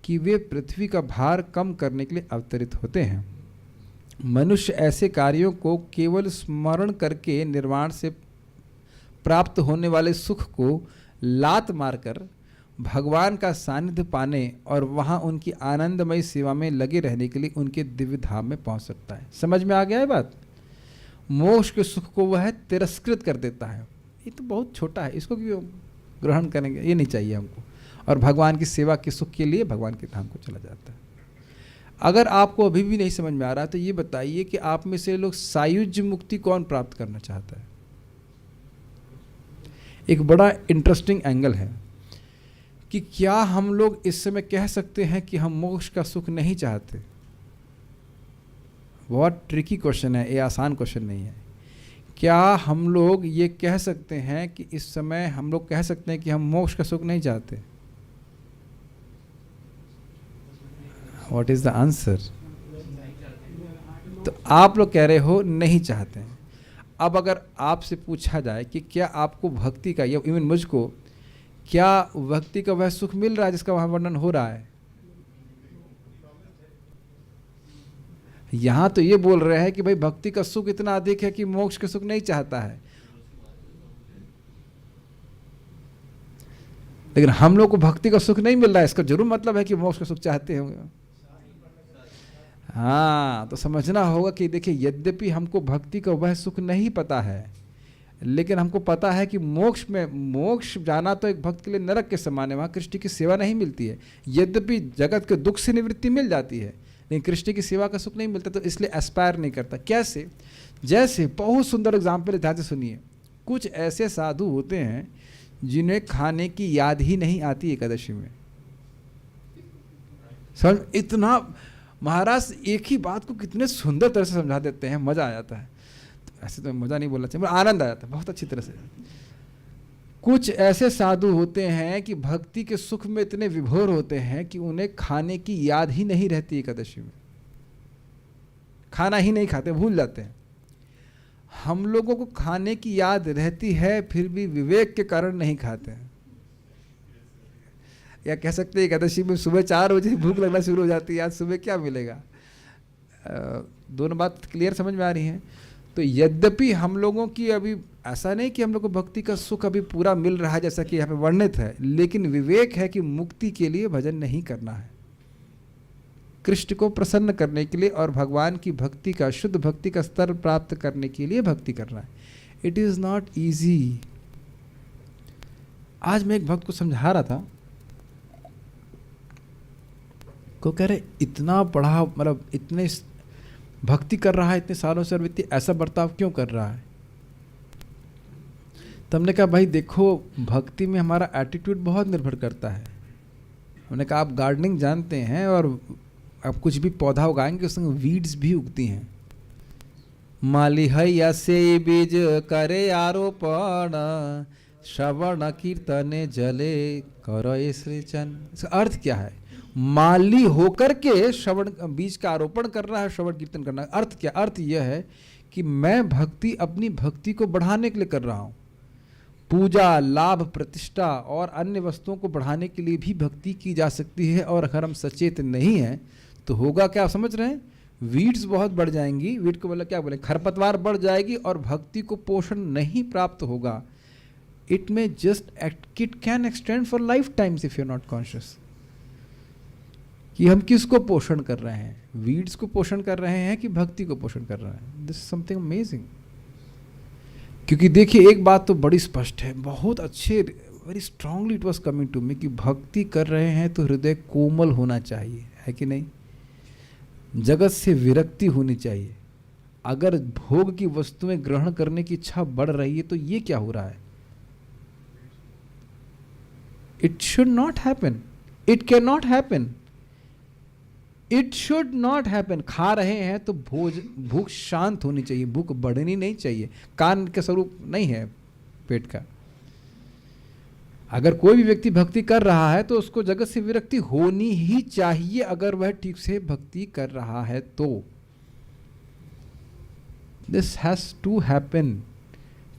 कि वे पृथ्वी का भार कम करने के लिए अवतरित होते हैं। मनुष्य ऐसे कार्यों को केवल स्मरण करके निर्वाण से प्राप्त होने वाले सुख को लात मारकर भगवान का सानिध्य पाने और वहाँ उनकी आनंदमयी सेवा में लगे रहने के लिए उनके दिव्य धाम में पहुँच सकता है। समझ में आ गया है बात? मोक्ष के सुख को वह तिरस्कृत कर देता है। ये तो बहुत छोटा है, इसको क्यों ग्रहण करेंगे, ये नहीं चाहिए हमको। और भगवान की सेवा के सुख के लिए भगवान के धाम को चला जाता है। अगर आपको अभी भी नहीं समझ में आ रहा तो ये बताइए कि आप में से लोग सायुज्य मुक्ति कौन प्राप्त करना चाहता है? एक बड़ा इंटरेस्टिंग एंगल है कि क्या हम लोग इस समय कह सकते हैं कि हम मोक्ष का सुख नहीं चाहते? बहुत ट्रिकी क्वेश्चन है, ये आसान क्वेश्चन नहीं है। क्या हम लोग ये कह सकते हैं कि इस समय हम लोग कह सकते हैं कि हम मोक्ष का सुख नहीं चाहते? What is the answer? तो आप लोग कह रहे हो नहीं चाहते हैं। अब अगर आपसे पूछा जाए कि क्या आपको भक्ति का, या इवन मुझको, क्या भक्ति का वह सुख मिल रहा है जिसका वहां वर्णन हो रहा है? यहां तो ये बोल रहे हैं कि भाई भक्ति का सुख इतना अधिक है कि मोक्ष का सुख नहीं चाहता है, लेकिन हम लोग को भक्ति का सुख नहीं मिल रहा है, इसका जरूर मतलब है कि मोक्ष का सुख चाहते होंगे। हाँ, तो समझना होगा कि देखिए, यद्यपि हमको भक्ति का वह सुख नहीं पता है, लेकिन हमको पता है कि मोक्ष जाना तो एक भक्त के लिए नरक के समान है, वहाँ कृष्ण की सेवा नहीं मिलती है। यद्यपि जगत के दुख से निवृत्ति मिल जाती है, लेकिन कृष्ण की सेवा का सुख नहीं मिलता, तो इसलिए एस्पायर नहीं करता। कैसे? जैसे बहुत सुंदर एग्जाम्पल ध्यान से सुनिए। कुछ ऐसे साधु होते हैं जिन्हें खाने की याद ही नहीं आती एकादशी में। समझ, इतना महाराज एक ही बात को कितने सुंदर तरह से समझा देते हैं, मजा आ जाता है। ऐसे तो मजा नहीं बोलना चाहिए, आनंद आ जाता है बहुत अच्छी तरह से। कुछ ऐसे साधु होते हैं कि भक्ति के सुख में इतने विभोर होते हैं कि उन्हें खाने की याद ही नहीं रहती एकादशी में, खाना ही नहीं खाते, भूल जाते हैं। हम लोगों को खाने की याद रहती है, फिर भी विवेक के कारण नहीं खाते हैं। या कह सकते हैं एकादशी में सुबह 4 बजे भूख लगना शुरू हो जाती है, आज सुबह क्या मिलेगा। दोनों बात क्लियर समझ में आ रही हैं। तो यद्यपि हम लोगों की अभी ऐसा नहीं कि हम लोग को भक्ति का सुख अभी पूरा मिल रहा है जैसा कि यहाँ पे वर्णित है, लेकिन विवेक है कि मुक्ति के लिए भजन नहीं करना है, कृष्ण को प्रसन्न करने के लिए और भगवान की भक्ति का, शुद्ध भक्ति का स्तर प्राप्त करने के लिए भक्ति करना है। It is not easy. आज मैं एक भक्त को समझा रहा था, को कह रहे इतना बड़ा, मतलब इतने भक्ति कर रहा है इतने सालों से, और ऐसा बर्ताव क्यों कर रहा है। तो हमने कहा भाई देखो, भक्ति में हमारा एटीट्यूड बहुत निर्भर करता है। हमने कहा आप गार्डनिंग जानते हैं, और आप कुछ भी पौधा उगाएंगे उसमें वीड्स भी उगती हैं। माली है से बीज करे आरोपण, श्रवण कीर्तने जले करो सृजन। इसका अर्थ क्या है? माली होकर के श्रवण, बीज का आरोपण कर रहा है, श्रवण कीर्तन करना। अर्थ क्या? अर्थ यह है कि मैं भक्ति अपनी भक्ति को बढ़ाने के लिए कर रहा हूँ। पूजा, लाभ, प्रतिष्ठा और अन्य वस्तुओं को बढ़ाने के लिए भी भक्ति की जा सकती है, और अगर हम सचेत नहीं हैं तो होगा क्या, आप समझ रहे हैं? वीड्स बहुत बढ़ जाएंगी। वीड को बोले क्या बोले, खरपतवार बढ़ जाएगी, और भक्ति को पोषण नहीं प्राप्त होगा। इट में just it can extend for life times if you are not conscious कि हम किसको पोषण कर रहे हैं, वीड्स को पोषण कर रहे हैं कि भक्ति को पोषण कर रहे हैं। This is something amazing. क्योंकि देखिए एक बात तो बड़ी स्पष्ट है, बहुत अच्छे, very strongly it was coming to me कि भक्ति कर रहे हैं तो हृदय कोमल होना चाहिए, है कि नहीं? जगत से विरक्ति होनी चाहिए। अगर भोग की वस्तुएं ग्रहण करने की इच्छा बढ़ रही है तो ये क्या हो रहा है? It should not happen, it can not happen, it should not happen. खा रहे हैं तो भूख शांत होनी चाहिए, भूख बढ़नी नहीं चाहिए। कान के स्वरूप नहीं है पेट का। अगर कोई भी व्यक्ति भक्ति कर रहा है तो उसको जगत से विरक्ति होनी ही चाहिए, अगर वह ठीक से भक्ति कर रहा है तो। This has to happen.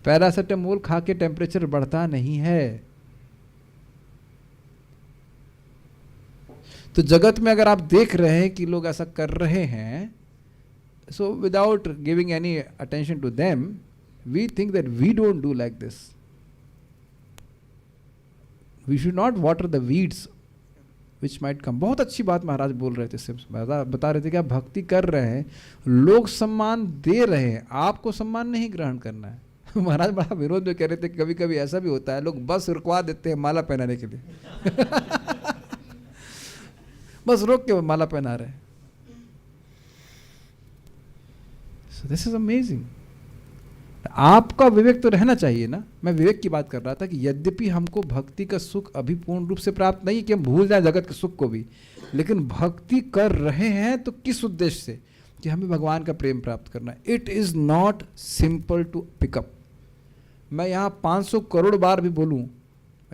Paracetamol खा के टेम्परेचर बढ़ता नहीं है। तो जगत में अगर आप देख रहे हैं कि लोग ऐसा कर रहे हैं, so without giving any attention to them, we think that we don't do like this. We should not water the weeds which might come. बहुत अच्छी बात महाराज बोल रहे थे, बता रहे थे कि आप भक्ति कर रहे हैं, लोग सम्मान दे रहे हैं, आपको सम्मान नहीं ग्रहण करना है। महाराज बड़ा विरोध में कह रहे थे कि कभी कभी ऐसा भी होता है, लोग बस रुकवा देते हैं माला पहनाने के लिए। बस रोक के माला पहना रहे। So this is amazing. आपका विवेक तो रहना चाहिए ना। मैं विवेक की बात कर रहा था कि यद्यपि हमको भक्ति का सुख अभी पूर्ण रूप से प्राप्त नहीं कि हम भूल जाएं जगत के सुख को भी, लेकिन भक्ति कर रहे हैं तो किस उद्देश्य से? कि हमें भगवान का प्रेम प्राप्त करना है। It is not simple to pick up. मैं यहाँ 500 करोड़ बार भी बोलूँ,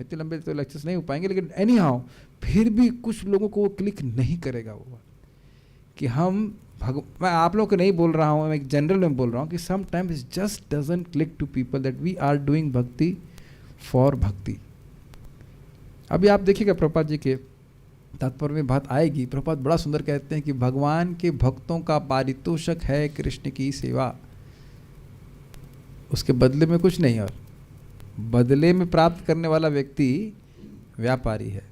इतने लंबे तो लेक्चर्स नहीं हो पाएंगे, लेकिन एनी हाउ फिर भी कुछ लोगों को वो क्लिक नहीं करेगा वो बात कि हम मैं आप लोगों को नहीं बोल रहा हूँ, मैं एक जनरल में बोल रहा हूँ कि sometimes it just doesn't click to people that we are doing bhakti for bhakti. अभी आप देखिएगा प्रभुपाद जी के तात्पर्य में बात आएगी। प्रभुपाद बड़ा सुंदर कहते हैं कि भगवान के भक्तों का पारितोषक है कृष्ण की सेवा, उसके बदले में कुछ नहीं, और बदले में प्राप्त करने वाला व्यक्ति व्यापारी है।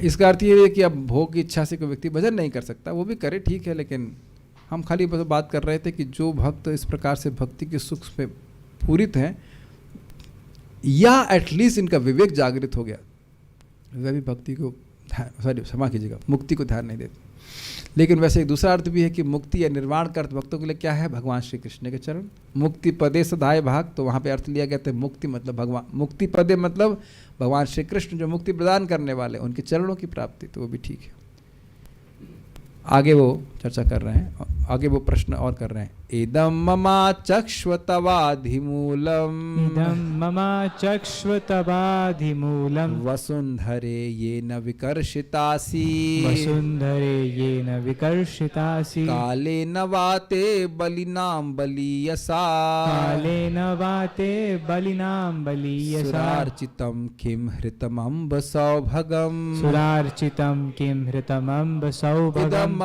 इसका अर्थ ये है कि अब भोग की इच्छा से कोई व्यक्ति भजन नहीं कर सकता, वो भी करे ठीक है, लेकिन हम खाली बस बात कर रहे थे कि जो भक्त इस प्रकार से भक्ति के सुख में पूरित हैं या एटलीस्ट इनका विवेक जागृत हो गया, वह भी भक्ति को क्षमा कीजिएगा, मुक्ति को ध्यान नहीं देते। लेकिन वैसे एक दूसरा अर्थ भी है कि मुक्ति या निर्वाण का अर्थ भक्तों के लिए क्या है? भगवान श्री कृष्ण के चरण। मुक्ति पदे सदाय भाग, तो वहाँ पे अर्थ लिया गया था मुक्ति मतलब भगवान, मुक्ति पदे मतलब भगवान श्री कृष्ण जो मुक्ति प्रदान करने वाले, उनके चरणों की प्राप्ति, तो वो भी ठीक है। आगे वो चर्चा कर रहे हैं, आगे वो प्रश्न और कर रहे हैं। इदम ममा चक्ष्वतवाधिमूलम, इदं मम चक्ष्वतवाधिमूलम् वसुंधरे येन विकर्षितासि, वसुन्धरे येन विकर्षितासि, कालेन वाते बलिनां बलीयसा, कालेन वाते बलिनां बलीयसा, सुरार्चितं किं हृतमम्ब सौभगम्, सुरार्चितं किं हृतमम्ब सौभगम्,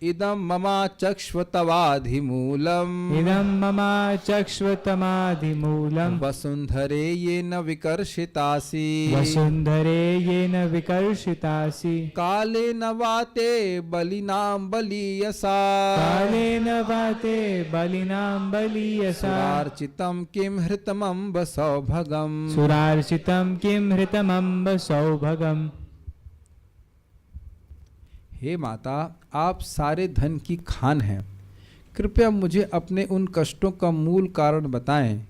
इदं मम चक्ष्वतवाधिमूलम्, इदं मम चक्ष्वतमाधिमूलम्, वसुंधरे येन विकर्षितासि, वसुन्धरे येन विकर्षितासि, कालेन वाते बलिनां बलीयसा, कालेन वाते बलिनां बलीयसा, सुरार्चितं किं हृतमम्ब सौभगम्, सुरार्चितं किं हृतमम्ब सौभगम्। हे माता, आप सारे धन की खान हैं, कृपया मुझे अपने उन कष्टों का मूल कारण बताएं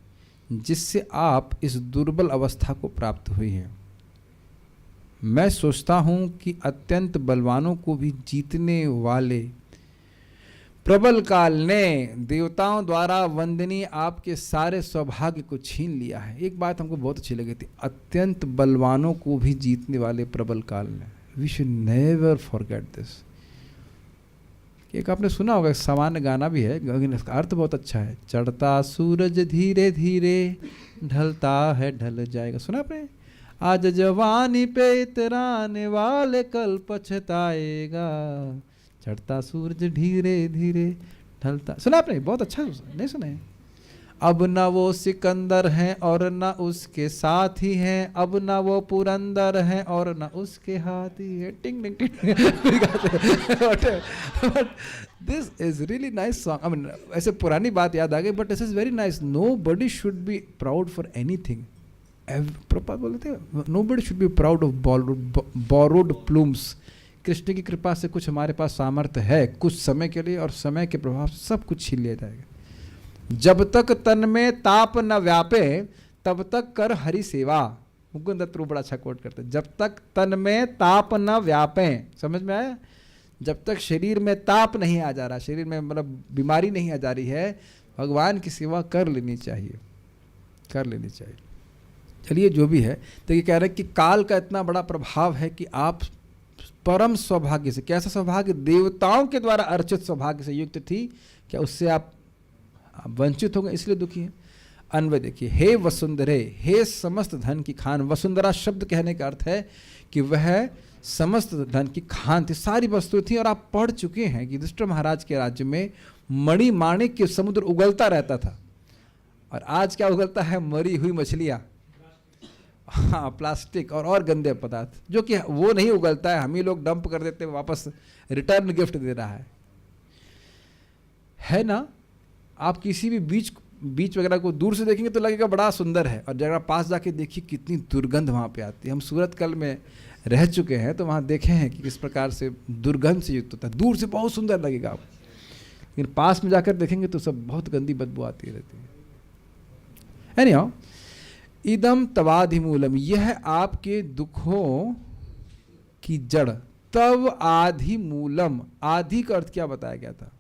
जिससे आप इस दुर्बल अवस्था को प्राप्त हुई हैं। मैं सोचता हूँ कि अत्यंत बलवानों को भी जीतने वाले प्रबल काल ने देवताओं द्वारा वंदनीय आपके सारे सौभाग्य को छीन लिया है। एक बात हमको बहुत अच्छी लगी थी, अत्यंत बलवानों को भी जीतने वाले प्रबल काल ने। We should never forget this. एक आपने सुना होगा, सामान्य गाना भी है लेकिन इसका अर्थ बहुत अच्छा है। चढ़ता सूरज धीरे धीरे, ढलता है ढल जाएगा। सुना आपने? आज जवानी पे इतराने वाले कल पछताएगा, चढ़ता सूरज धीरे धीरे ढलता। सुना आपने? बहुत अच्छा, नहीं सुना है? अब न वो सिकंदर हैं और न उसके साथी हैं, अब न वो पुरंदर हैं और न उसके हाथी है। टिंग टिंग टिंग। This is really nice song. I mean ऐसे पुरानी बात याद आ गई, but this is very nice. Nobody should be proud for anything. Prabhupada बोलते थे, nobody should be proud of borrowed plumes. Krishna की कृपा से कुछ हमारे पास सामर्थ्य है कुछ समय के लिए, और समय के प्रभाव से सब कुछ छीन लिया जाएगा। जब तक तन में ताप न व्यापे तब तक कर हरि सेवा। मुकुंद दत्त बड़ा अच्छा कोट करते हैं, जब तक तन में ताप न व्यापे। समझ में आया? जब तक शरीर में ताप नहीं आ जा रहा, शरीर में मतलब बीमारी नहीं आ जा रही है, भगवान की सेवा कर लेनी चाहिए, कर लेनी चाहिए। चलिए जो भी है, तो ये कह रहे हैं कि काल का इतना बड़ा प्रभाव है कि आप परम सौभाग्य से, कैसा सौभाग्य? देवताओं के द्वारा अर्चित सौभाग्य से युक्त थी, क्या उससे आप वंचित हो गए इसलिए दुखी हैं? अन्वय देखिए, हे वसुंधरे, हे समस्त धन की खान। वसुंधरा शब्द कहने का अर्थ है कि वह समस्त धन की खान थी, सारी वस्तुएं थी। और आप पढ़ चुके हैं कि युधिष्ठिर महाराज के राज्य में मणि माणिक के समुद्र उगलता रहता था, और आज क्या उगलता है? मरी हुई मछलियाँ, हाँ, प्लास्टिक और गंदे पदार्थ, जो कि वो नहीं उगलता है, हम ही लोग डंप कर देते हैं, वापस रिटर्न गिफ्ट दे रहा है ना? आप किसी भी बीच वगैरह को दूर से देखेंगे तो लगेगा बड़ा सुंदर है, और जगह पास जाके देखिए कितनी दुर्गंध वहाँ पे आती है। हम सूरत कल में रह चुके हैं तो वहाँ देखे हैं कि किस प्रकार से दुर्गंध से युक्त होता है। दूर से बहुत सुंदर लगेगा आपको, लेकिन पास में जाकर देखेंगे तो सब बहुत गंदी बदबू आती रहती है। एनीहाउ, इदम तवाधिमूलम, यह आपके दुखों की जड़। तव आधिमूलम, आधि का अर्थ क्या बताया गया था?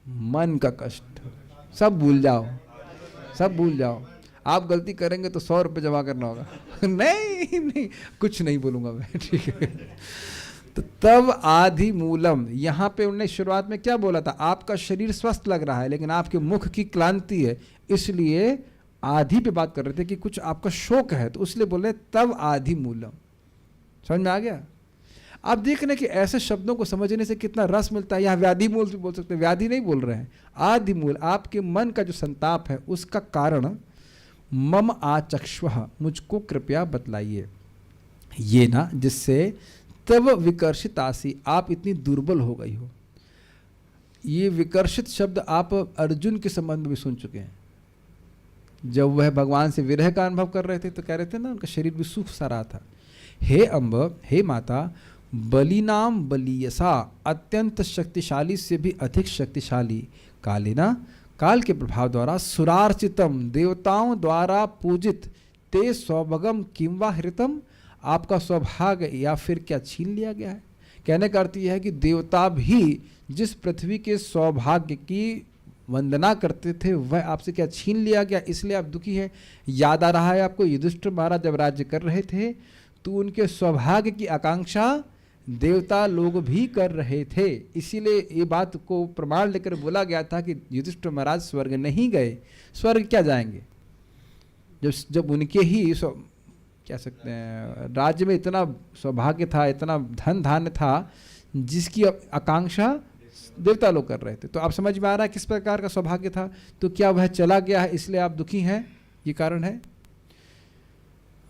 मन का कष्ट। सब भूल जाओ, सब भूल जाओ। आप गलती करेंगे तो 100 रुपये जमा करना होगा। नहीं, कुछ नहीं बोलूंगा मैं, ठीक है? तो तब आधिमूलम, यहाँ पे उन्होंने शुरुआत में क्या बोला था? आपका शरीर स्वस्थ लग रहा है लेकिन आपके मुख की क्लांति है, इसलिए आधि पे बात कर रहे थे कि कुछ आपका शोक है, तो इसलिए बोले तब आधिमूलम। समझ में आ गया? आप देख रहे हैं कि ऐसे शब्दों को समझने से कितना रस मिलता है। यहाँ व्याधि मूल भी बोल सकते हैं, व्याधि नहीं बोल रहे हैं, आदि मूल। आपके मन का जो संताप है उसका कारण मम आचक्ष्वः, मुझको कृपया बतलाइए। ये ना, जिससे तब विकर्षितासी, आप इतनी दुर्बल हो गई हो। ये विकर्षित शब्द आप अर्जुन के संबंध में भी सुन चुके हैं। जब वह भगवान से विरह का अनुभव कर रहे थे तो कह रहे थे ना, उनका शरीर भी सूख सा रहा था। हे अम्ब, हे माता, बलिनाम बलियसा, अत्यंत शक्तिशाली से भी अधिक शक्तिशाली, कालिना, काल के प्रभाव द्वारा, सुरार्चितम, देवताओं द्वारा पूजित, ते सौभगम किम वा हृतम, आपका सौभाग्य या फिर क्या छीन लिया गया है। कहने का अर्थ यह है कि देवता भी जिस पृथ्वी के सौभाग्य की वंदना करते थे वह आपसे क्या छीन लिया गया, इसलिए आप दुखी हैं। याद आ रहा है आपको, युधिष्ठिर महाराज जब राज्य कर रहे थे तो उनके सौभाग्य की आकांक्षा देवता लोग भी कर रहे थे, इसीलिए ये बात को प्रमाण लेकर बोला गया था कि युधिष्ठिर महाराज स्वर्ग नहीं गए। स्वर्ग क्या जाएंगे जब उनके ही क्या सकते हैं राज्य में इतना सौभाग्य था, इतना धन धान्य था जिसकी आकांक्षा देवता लोग कर रहे थे। तो आप समझ में आ रहा है किस प्रकार का सौभाग्य था। तो क्या वह चला गया है इसलिए आप दुखी हैं, ये कारण है।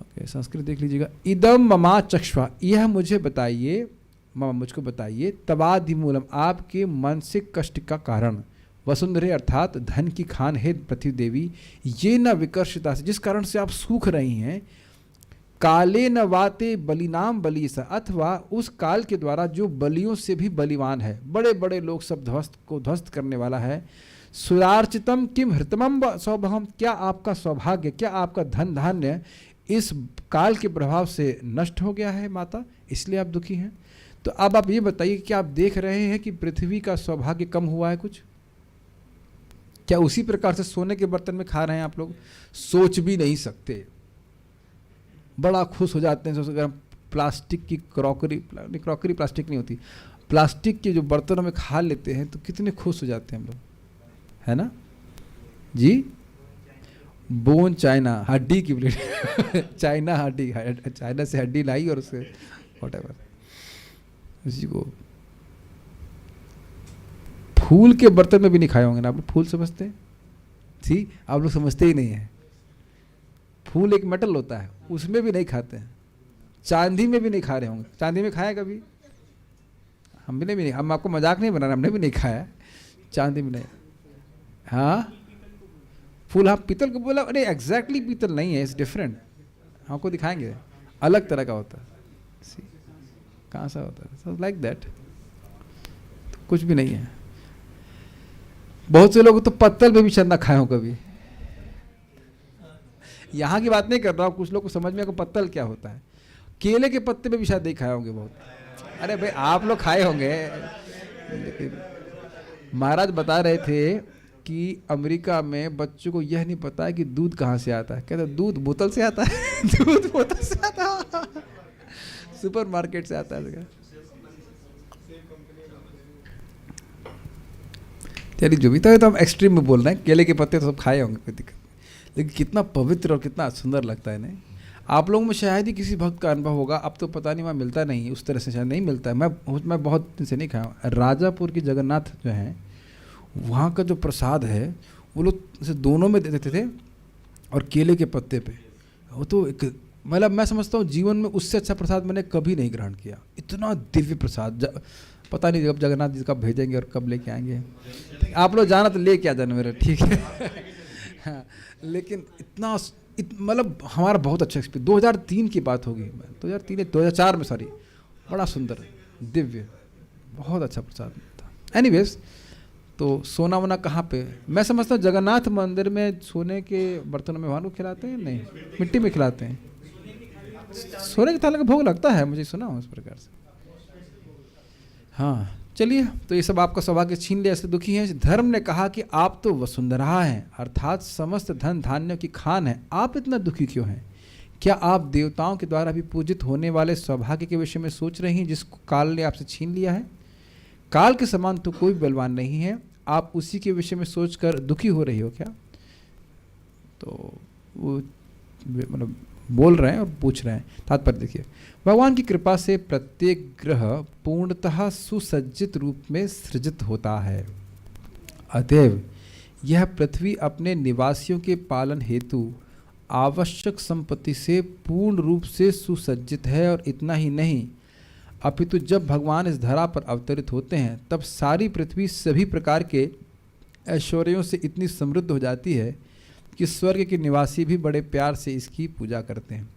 ओके, संस्कृत देख लीजिएगा। इदम ममा चक्ष्वा, यह मुझे बताइए, ममा मुझको बताइए, तबाधिमूलम, आपके मानसिक कष्ट का कारण, वसुंधरे अर्थात धन की खान है पृथ्वी देवी, ये न विकर्षिता से, जिस कारण से आप सूख रही हैं, काले न वाते बलिनाम बलि सा, अथवा उस काल के द्वारा जो बलियों से भी बलिवान है, बड़े बड़े लोग सब ध्वस्त करने वाला है। सुरार्चितम किम हृतमम सौभगम, क्या आपका सौभाग्य, क्या आपका धन धान्य इस काल के प्रभाव से नष्ट हो गया है माता, इसलिए आप दुखी हैं। तो अब आप ये बताइए कि आप देख रहे हैं कि पृथ्वी का सौभाग्य कम हुआ है कुछ? क्या उसी प्रकार से सोने के बर्तन में खा रहे हैं आप लोग? सोच भी नहीं सकते, बड़ा खुश हो जाते हैं अगर प्लास्टिक की क्रॉकरी प्लास्टिक नहीं होती, प्लास्टिक के जो बर्तनों में खा लेते हैं तो कितने खुश हो जाते हैं हम लोग, है ना जी। बोन चाइना, हड्डी की प्लेट चाइना हड्डी, चाइना से हड्डी लाई और उससे व्हाटएवर, उसी को फूल के बर्तन में भी नहीं खाए होंगे ना आप लोग। फूल समझते हैं? जी, आप लोग समझते ही नहीं है। फूल एक मेटल होता है, उसमें भी नहीं खाते हैं। चांदी में भी नहीं खा रहे होंगे। चांदी में खाया कभी? हमने भी नहीं, हम आपको मजाक नहीं बना रहे, हमने भी नहीं खाया चांदी में नहीं। हाँ फूल, हाँ पीतल को बोला, अरे एग्जैक्टली पीतल नहीं है, इट्स डिफरेंट, आपको दिखाएंगे, अलग तरह का होता है। कहाँ सा होता है, लाइक दैट, कुछ भी नहीं है। बहुत से लोग तो पत्तल में भी शायद ना खाए हो कभी। यहाँ की बात नहीं कर रहा हूँ, कुछ लोग को समझ में को पत्तल क्या होता है। केले के पत्ते में भी शायद नहीं खाए होंगे बहुत। अरे भाई आप लोग खाए होंगे, लेकिन महाराज बता रहे थे कि अमेरिका में बच्चों को यह नहीं पता है कि दूध कहाँ से आता है। कहते दूध बोतल से आता है दूध बोतल से आता है, सुपर मार्केट से आता है। चलिए जो भी था, तो हम एक्सट्रीम में बोल रहे हैं, केले के पत्ते तो सब खाए होंगे, कोई दिक्कत नहीं। लेकिन कितना पवित्र और कितना सुंदर लगता है नहीं। आप लोगों में शायद ही किसी भक्त का अनुभव होगा, अब तो पता नहीं वहाँ मिलता नहीं, उस तरह से शायद नहीं मिलता है। मैं बहुत दिन से नहीं खाया हूँ। राजापुर की जगन्नाथ जो है, वहाँ का जो प्रसाद है वो लोग जैसे दोनों में देते थे और केले के पत्ते पे, वो तो एक मतलब मैं समझता हूँ जीवन में उससे अच्छा प्रसाद मैंने कभी नहीं ग्रहण किया। इतना दिव्य प्रसाद, पता नहीं कब जगन्नाथ जी कब भेजेंगे और कब लेके आएंगे। आप लोग जाना तो लेके आ जाना मेरा, ठीक है हाँ, लेकिन इतना मतलब हमारा बहुत अच्छा एक्सपीरियंस। 2003 की बात होगी, 2004 में सॉरी, बड़ा सुंदर दिव्य बहुत अच्छा प्रसाद था। एनीवेज, तो सोना वोना कहाँ पे, मैं समझता हूँ जगन्नाथ मंदिर में सोने के बर्तनों में वहाँ लोग खिलाते हैं, नहीं मिट्टी में खिलाते हैं। सोने के थाली का भोग लगता है, मुझे सुना हूँ उस प्रकार से। हाँ चलिए, तो ये सब आपका सौभाग्य छीन लिया, ऐसे दुखी हैं। धर्म ने कहा कि आप तो वसुंधरा हैं, अर्थात समस्त धन धान्यों की खान है, आप इतना दुखी क्यों हैं? क्या आप देवताओं के द्वारा भी पूजित होने वाले सौभाग्य के विषय में सोच रही हैं जिसको काल ने आपसे छीन लिया है? काल के समान तो कोई बलवान नहीं है, आप उसी के विषय में सोचकर दुखी हो रही हो क्या? तो वो मतलब बोल रहे हैं और पूछ रहे हैं। तात्पर्य देखिए, भगवान की कृपा से प्रत्येक ग्रह पूर्णतः सुसज्जित रूप में सृजित होता है। अतएव यह पृथ्वी अपने निवासियों के पालन हेतु आवश्यक संपत्ति से पूर्ण रूप से सुसज्जित है। और इतना ही नहीं, अपितु जब भगवान इस धरा पर अवतरित होते हैं तब सारी पृथ्वी सभी प्रकार के ऐश्वर्यों से इतनी समृद्ध हो जाती है कि स्वर्ग के निवासी भी बड़े प्यार से इसकी पूजा करते हैं।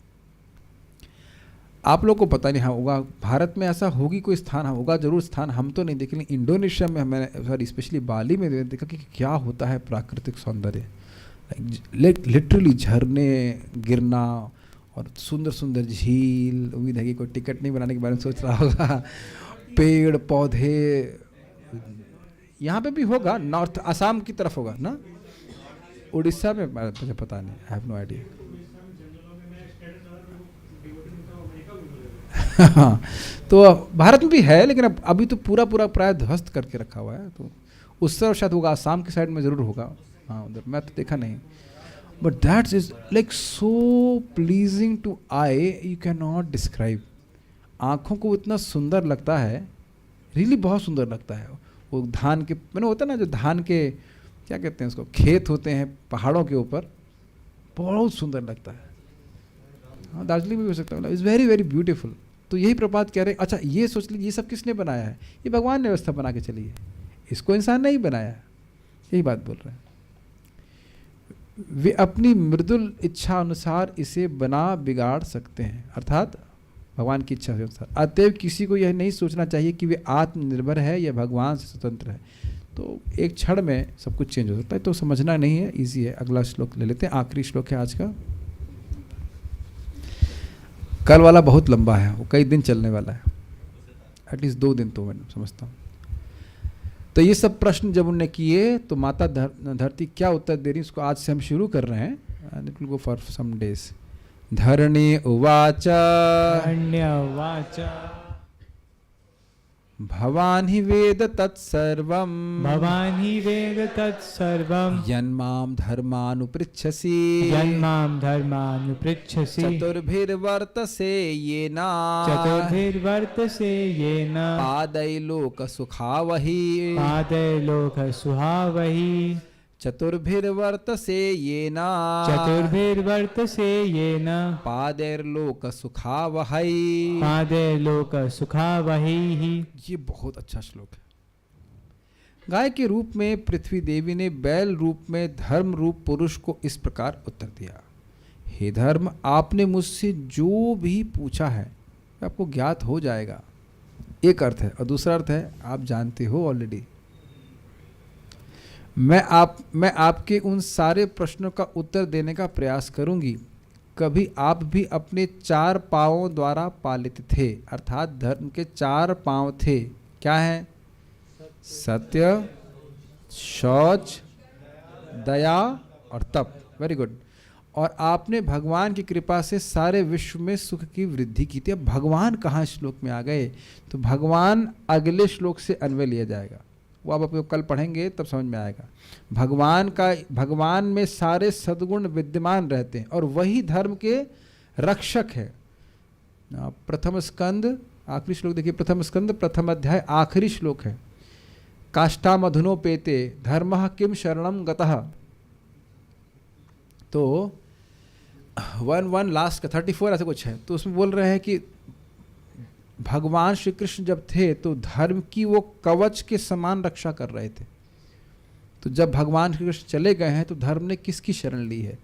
आप लोग को पता नहीं होगा, भारत में ऐसा होगी कोई स्थान, होगा जरूर स्थान, हम तो नहीं देखे, लेकिन इंडोनेशिया में मैंने सॉरी स्पेशली बाली में देखा कि क्या होता है प्राकृतिक सौंदर्य। लिटरली झरने गिरना और सुंदर सुंदर झील, उम्मीद है कि कोई टिकट नहीं बनाने के बारे में सोच रहा होगा, पेड़ पौधे, यहाँ पे भी होगा, नॉर्थ असम की तरफ होगा ना, उड़ीसा में मुझे पता नहीं, आई हैव नो आइडिया। हाँ, तो भारत में भी है, लेकिन अभी तो पूरा पूरा प्राय ध्वस्त करके रखा हुआ है, तो उस तरफ शायद होगा, आसाम की साइड में ज़रूर होगा, हाँ उधर मैं तो देखा नहीं। But that is like so pleasing to eye, you can not describe. आँखों को इतना सुंदर लगता है, रियली बहुत सुंदर लगता है। वो धान के मैंने होता है ना, जो धान के क्या कहते हैं उसको, खेत होते हैं पहाड़ों के ऊपर, बहुत सुंदर लगता है। हाँ, दार्जिलिंग में भी हो सकता है, इज़ वेरी वेरी ब्यूटीफुल। तो यही प्रभात कह रहे हैं, अच्छा ये सोच लीजिए ये सब किसने बनाया है, ये भगवान ने व्यवस्था बना के चली है, इसको इंसान ने ही बनाया है, यही बात बोल रहे हैं। वे अपनी मृदुल इच्छा अनुसार इसे बना बिगाड़ सकते हैं, अर्थात भगवान की इच्छा के अनुसार। अतएव किसी को यह नहीं सोचना चाहिए कि वे आत्मनिर्भर है या भगवान से स्वतंत्र है। तो एक क्षण में सब कुछ चेंज हो सकता है, तो समझना नहीं है, इजी है। अगला श्लोक ले लेते हैं, आखिरी श्लोक है आज का। कल वाला बहुत लंबा है, वो कई दिन चलने वाला है, एटलीस्ट 2 दिन तो मैं समझता हूँ। तो ये सब प्रश्न जब उन्होंने किए तो माता धरती क्या उत्तर दे रही, उसको आज से हम शुरू कर रहे हैं, and it will go for some days. धरणी उवाच भवान् हि वेद तत्सर्वं भवान् हि वेद तत्सर्वं यन्मां धर्मानुपृच्छसि यन्मां धर्मानुपृच्छसि चतुर्भिर्वर्तसे येन चतुर्भिर्वर्तसे येन पादैलोकसुखावहि पादैलोकसुहावहि चतुर्भिर्वर्तसे येन चतुर्भिर्वर्तसे येन पादैर्लोकसुखावहै। पादैर्लोकसुखावहै। ये बहुत अच्छा श्लोक है। गाय के रूप में पृथ्वी देवी ने बैल रूप में धर्म रूप पुरुष को इस प्रकार उत्तर दिया, हे धर्म, आपने मुझसे जो भी पूछा है आपको ज्ञात हो जाएगा। एक अर्थ है, और दूसरा अर्थ है आप जानते हो ऑलरेडी। मैं आपके उन सारे प्रश्नों का उत्तर देने का प्रयास करूंगी। कभी आप भी अपने 4 पांवों द्वारा पालित थे, अर्थात धर्म के 4 पांव थे। क्या है? सत्य, शौच, दया और तप। Very good. और आपने भगवान की कृपा से सारे विश्व में सुख की वृद्धि की थी। अब भगवान कहाँ श्लोक में आ गए? तो भगवान अगले श्लोक से अन्वय लिया जाएगा, वो आप कल पढ़ेंगे तब समझ में आएगा। भगवान में सारे सद्गुण विद्यमान रहते हैं और वही धर्म के रक्षक है। प्रथम स्कंद आखिरी श्लोक देखिए, प्रथम स्कंद प्रथम अध्याय आखिरी श्लोक है। काष्ठा मधुनोपेते धर्मः किम शरणम गतः। तो 1 लास्ट का 34 ऐसा कुछ है। तो उसमें बोल रहे हैं कि भगवान श्री कृष्ण जब थे तो धर्म की वो कवच के समान रक्षा कर रहे थे। तो जब भगवान श्री कृष्ण चले गए हैं तो धर्म ने किसकी शरण ली है?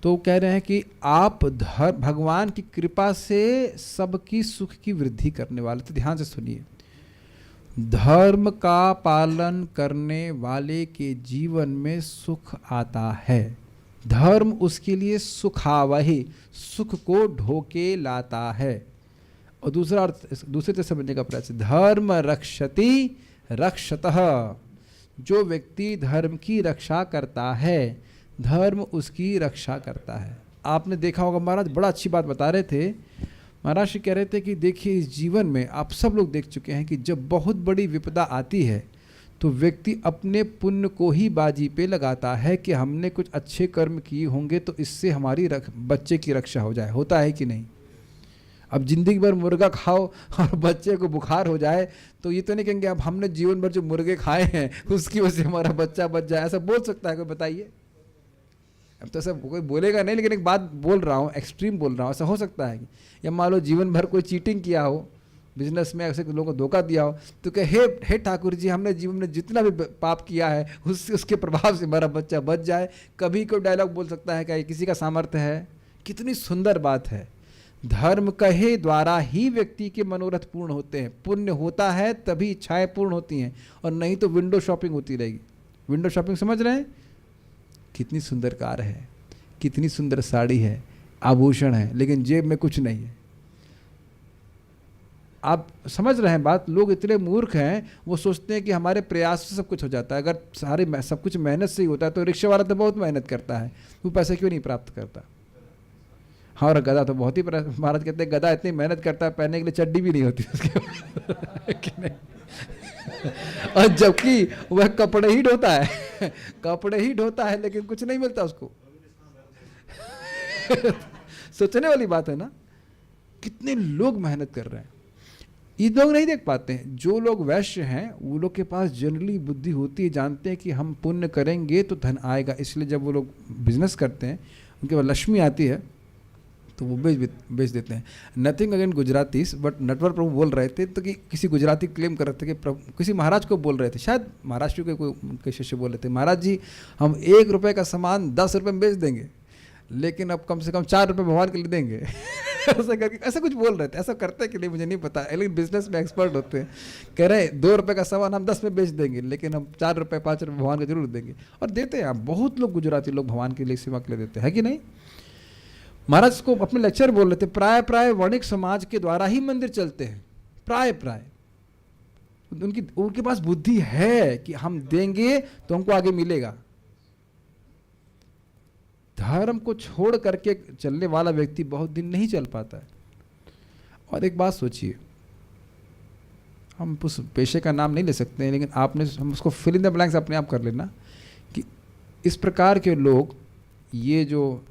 तो कह रहे हैं कि आप भगवान की कृपा से सबकी सुख की वृद्धि करने वाले। तो ध्यान से सुनिए, धर्म का पालन करने वाले के जीवन में सुख आता है। धर्म उसके लिए सुखावही, सुख को ढोके लाता है। और दूसरा अर्थ दूसरे तरह समझने का प्रयास, धर्म रक्षति रक्षतः। जो व्यक्ति धर्म की रक्षा करता है, धर्म उसकी रक्षा करता है। आपने देखा होगा, महाराज बड़ा अच्छी बात बता रहे थे। महाराज जी कह रहे थे कि देखिए इस जीवन में आप सब लोग देख चुके हैं कि जब बहुत बड़ी विपदा आती है तो व्यक्ति अपने पुण्य को ही बाजी पे लगाता है कि हमने कुछ अच्छे कर्म किए होंगे तो इससे हमारी बच्चे की रक्षा हो जाए। होता है कि नहीं? अब जिंदगी भर मुर्गा खाओ और बच्चे को बुखार हो जाए तो ये तो नहीं कहेंगे अब हमने जीवन भर जो मुर्गे खाए हैं उसकी वजह से हमारा बच्चा बच जाए। ऐसा बोल सकता है कोई? बताइए। अब तो ऐसा कोई बोलेगा नहीं, लेकिन एक बात बोल रहा हूँ, एक्सट्रीम बोल रहा हूँ। ऐसा हो सकता है कि या मान लो जीवन भर कोई चीटिंग किया हो बिजनेस में ऐसे लोगों को धोखा दिया हो, तो कहे हे ठाकुर जी, हमने जीवन में जितना भी पाप किया है उसके प्रभाव से हमारा बच्चा बच जाए। कभी कोई डायलॉग बोल सकता है क्या? किसी का सामर्थ्य है? कितनी सुंदर बात है। धर्म कहे द्वारा ही व्यक्ति के मनोरथ पूर्ण होते हैं। पुण्य होता है तभी इच्छाएं पूर्ण होती हैं, और नहीं तो विंडो शॉपिंग होती रहेगी। विंडो शॉपिंग समझ रहे हैं? कितनी सुंदर कार है, कितनी सुंदर साड़ी है, आभूषण है, लेकिन जेब में कुछ नहीं है। आप समझ रहे हैं बात? लोग इतने मूर्ख हैं, वो सोचते हैं कि हमारे प्रयास से सब कुछ हो जाता है। अगर सारे सब कुछ मेहनत से ही होता है तो रिक्शा वाला तो बहुत मेहनत करता है, वो पैसे क्यों नहीं प्राप्त करता? हाँ, और गधा तो बहुत ही, महाराज कहते हैं गधा इतनी मेहनत करता है, पहनने के लिए चड्डी भी नहीं होती उसके कि नहीं? और जबकि वह कपड़े ही ढोता है कपड़े ही ढोता है, लेकिन कुछ नहीं मिलता उसको। सोचने वाली बात है ना, कितने लोग मेहनत कर रहे हैं। ये लोग नहीं देख पाते हैं। जो लोग वैश्य हैं वो लोग के पास जनरली बुद्धि होती है, जानते हैं कि हम पुण्य करेंगे तो धन आएगा, इसलिए जब वो लोग बिजनेस करते हैं उनके पास लक्ष्मी आती है तो वो बेच देते हैं। नथिंग अगेंस्ट गुजरातीस, बट नटवर प्रभु बोल रहे थे तो कि किसी गुजराती क्लेम कर रहे थे कि किसी महाराज को बोल रहे थे, शायद महाराष्ट्र के कोई उनके शिष्य बोल रहे थे, महाराज जी हम 1 रुपये का सामान 10 रुपये में बेच देंगे, लेकिन अब कम से कम 4 रुपये भगवान के लिए देंगे। ऐसा करके ऐसा कुछ बोल रहे थे। ऐसा करते कि नहीं मुझे नहीं पता, लेकिन बिजनेस में एक्सपर्ट होते हैं। कह रहे 2 रुपये का सामान हम 10 में बेच देंगे, लेकिन हम 4 रुपये 5 रुपये भगवान को जरूर देंगे। और देते हैं। बहुत लोग गुजराती लोग भगवान के लिए सेवा के लिए देते हैं, कि नहीं? महाराज को अपने लेक्चर बोल रहे थे, प्राय प्राय वणिक समाज के द्वारा ही मंदिर चलते हैं। प्राय प्राय उनके पास बुद्धि है कि हम देंगे तो हमको आगे मिलेगा। धर्म को छोड़ करके चलने वाला व्यक्ति बहुत दिन नहीं चल पाता है। और एक बात सोचिए, हम उस पेशे का नाम नहीं ले सकते हैं, लेकिन हम उसको फिल इन द ब्लैंक्स अपने आप कर लेना कि इस प्रकार के लोग, ये जो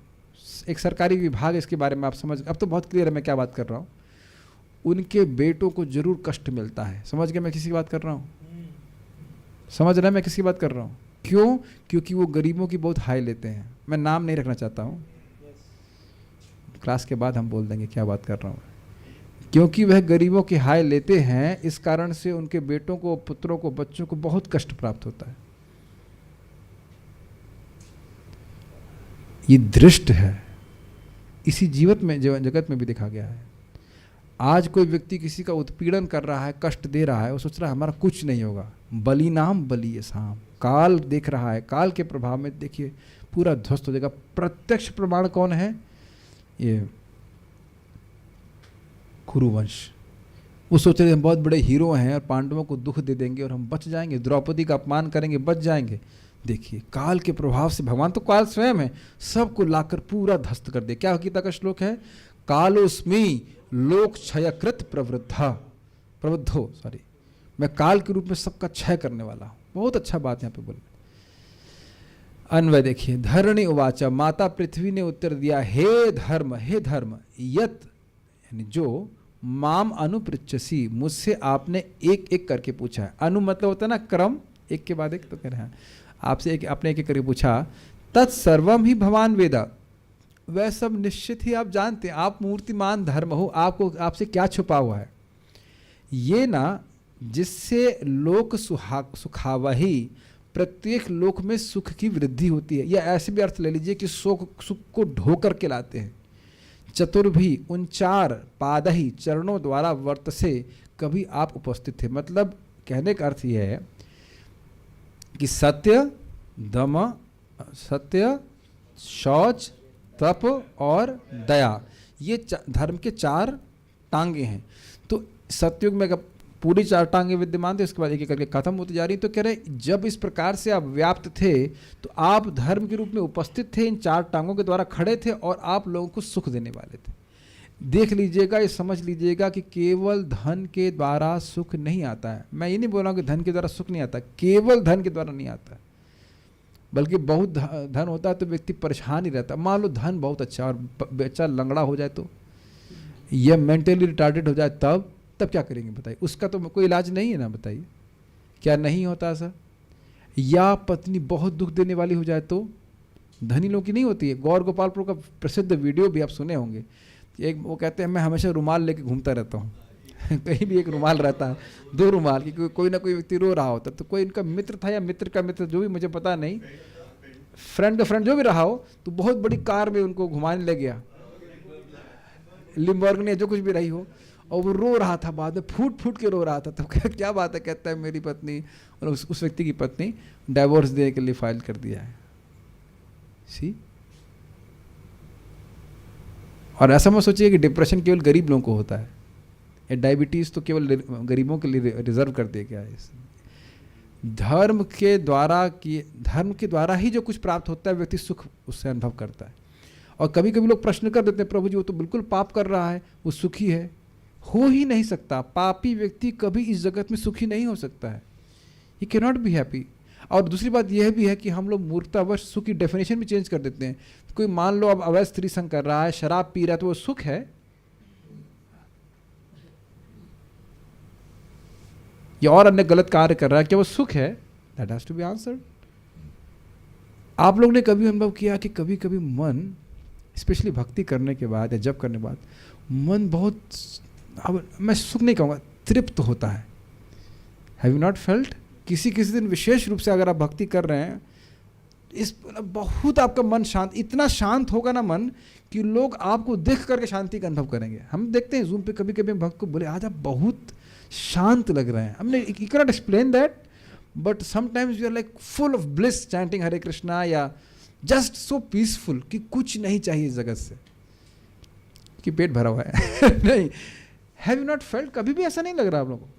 एक सरकारी विभाग, इसके बारे में आप समझ, अब तो बहुत क्लियर है मैं क्या बात कर रहा हूँ। उनके बेटों को जरूर कष्ट मिलता है। समझ गए मैं किसी की बात कर रहा हूँ? समझ रहे हैं मैं किसकी बात कर रहा हूँ? क्यों? क्योंकि वो गरीबों की बहुत हाय लेते हैं। मैं नाम नहीं रखना चाहता हूँ, क्लास के बाद हम बोल देंगे क्या बात कर रहा हूँ। क्योंकि वह गरीबों की हाय लेते हैं, इस कारण से उनके बेटों को, पुत्रों को, बच्चों को बहुत कष्ट प्राप्त होता है। ये दृष्ट है, इसी जगत में भी देखा गया है। आज कोई व्यक्ति किसी का उत्पीड़न कर रहा है, कष्ट दे रहा है, वो सोच रहा है हमारा कुछ नहीं होगा। बली नाम बली साम, काल देख रहा है, काल के प्रभाव में देखिए पूरा ध्वस्त हो जाएगा। प्रत्यक्ष प्रमाण कौन है? ये कुरुवंश। वो सोच रहे हैं हम बहुत बड़े हीरो हैं और पांडवों को दुख दे देंगे और हम बच जाएंगे, द्रौपदी का अपमान करेंगे, बच जाएंगे। देखिए काल के प्रभाव से, भगवान तो काल स्वयं है, सबको लाकर पूरा ध्वस्त कर दे। क्या गीता का श्लोक है? कालोस्मि लोक क्षयकृत प्रवृद्धो, सॉरी, मैं काल के रूप में सबका क्षय करने वाला हूं। बहुत अच्छा बात यहाँ पे बोले। अन्वय देखिए, धरणी उवाचा, माता पृथ्वी ने उत्तर दिया, हे धर्म यत, यानी जो, माम अनुपृच्छसी, मुझसे आपने एक एक करके पूछा है। अनु मतलब होता है ना क्रम, एक के बाद एक, तो कह रहे हैं आपसे आपने एक एक करके पूछा। तत्सर्वम ही भगवान वेदा, वह सब निश्चित ही आप जानते हैं। आप मूर्तिमान धर्म हो, आपसे क्या छुपा हुआ है? ये ना जिससे लोक सुखावही, प्रत्येक लोक में सुख की वृद्धि होती है। या ऐसे भी अर्थ ले लीजिए कि सुख को ढो करके लाते हैं। चतुर्भी, उन 4 पादही चरणों द्वारा वर्त से कभी आप उपस्थित थे। मतलब कहने का अर्थ यह है कि सत्य, शौच, तप और दया, ये धर्म के 4 टांगे हैं। तो सतयुग में पूरी 4 टांगे विद्यमान थे, उसके बाद एक एक करके खत्म होती जा रही। तो कह रहे जब इस प्रकार से आप व्याप्त थे तो आप धर्म के रूप में उपस्थित थे, इन 4 टांगों के द्वारा खड़े थे और आप लोगों को सुख देने वाले थे। देख लीजिएगा, ये समझ लीजिएगा कि केवल धन के द्वारा सुख नहीं आता है। मैं ये नहीं बोल रहा हूँ कि धन के द्वारा सुख नहीं आता, केवल धन के द्वारा नहीं आता, बल्कि बहुत धन होता है तो व्यक्ति परेशान ही रहता। मान लो धन बहुत अच्छा और बच्चा लंगड़ा हो जाए, तो यह मेंटली रिटार्डेड हो जाए, तब क्या करेंगे बताइए? उसका तो कोई इलाज नहीं है ना, बताइए क्या नहीं होता सर? या पत्नी बहुत दुख देने वाली हो जाए तो? धनी लोगों की नहीं होती है। गौर गोपालपुर का प्रसिद्ध वीडियो भी आप सुने होंगे। एक वो कहते हैं मैं हमेशा रुमाल लेके घूमता रहता हूँ कहीं भी एक रुमाल रहता है, 2 रुमाल, कि कोई ना कोई व्यक्ति रो रहा होता। तो कोई इनका मित्र था या मित्र का मित्र, जो भी मुझे पता नहीं, फ्रेंड का फ्रेंड जो भी रहा हो, तो बहुत बड़ी कार में उनको घुमाने ले गया, लिम्बोर्गिनी जो कुछ भी रही हो, और वो रो रहा था, बाद में फूट फूट के रो रहा था। तो क्या बात है, कहता है मेरी पत्नी और उस व्यक्ति की पत्नी डाइवोर्स देने के लिए फाइल कर दिया है। सी, और ऐसा मत सोचिए कि डिप्रेशन केवल गरीब लोगों को होता है, या डायबिटीज तो केवल गरीबों के लिए रिजर्व कर दिया गया है। धर्म के द्वारा ही जो कुछ प्राप्त होता है, व्यक्ति सुख उससे अनुभव करता है। और कभी कभी लोग प्रश्न कर देते हैं, प्रभु जी वो तो बिल्कुल पाप कर रहा है, वो सुखी है। हो ही नहीं सकता, पापी व्यक्ति कभी इस जगत में सुखी नहीं हो सकता है, he can not be happy. और दूसरी बात यह भी है कि हम लोग मूर्खतावश सुख की डेफिनेशन भी चेंज कर देते हैं। कोई मान लो अब अवैध स्त्री संग कर रहा है, शराब पी रहा है, तो वो सुख है? या और अन्य गलत कार्य कर रहा है, क्या वो सुख है? That has to be answered. आप लोग ने कभी अनुभव किया कि कभी कभी मन, स्पेशली भक्ति करने के बाद या जप करने के बाद, मन बहुत, अब मैं सुख नहीं कहूँगा, तृप्त होता है? Have you not felt? किसी दिन विशेष रूप से अगर आप भक्ति कर रहे हैं, इस बहुत आपका मन शांत, इतना शांत होगा ना मन कि लोग आपको देख करके शांति का अनुभव करेंगे। हम देखते हैं जूम पे, कभी कभी भक्त को बोले आज आप बहुत शांत लग रहे हैं, हमने you can not explain that, but sometimes you are like full of bliss chanting Hare Krishna, या जस्ट सो पीसफुल कि कुछ नहीं चाहिए इस जगत से, कि पेट भरा हुआ है। नहीं, हैव यू नॉट फेल्ट? कभी भी ऐसा नहीं लग रहा आप लोगों को?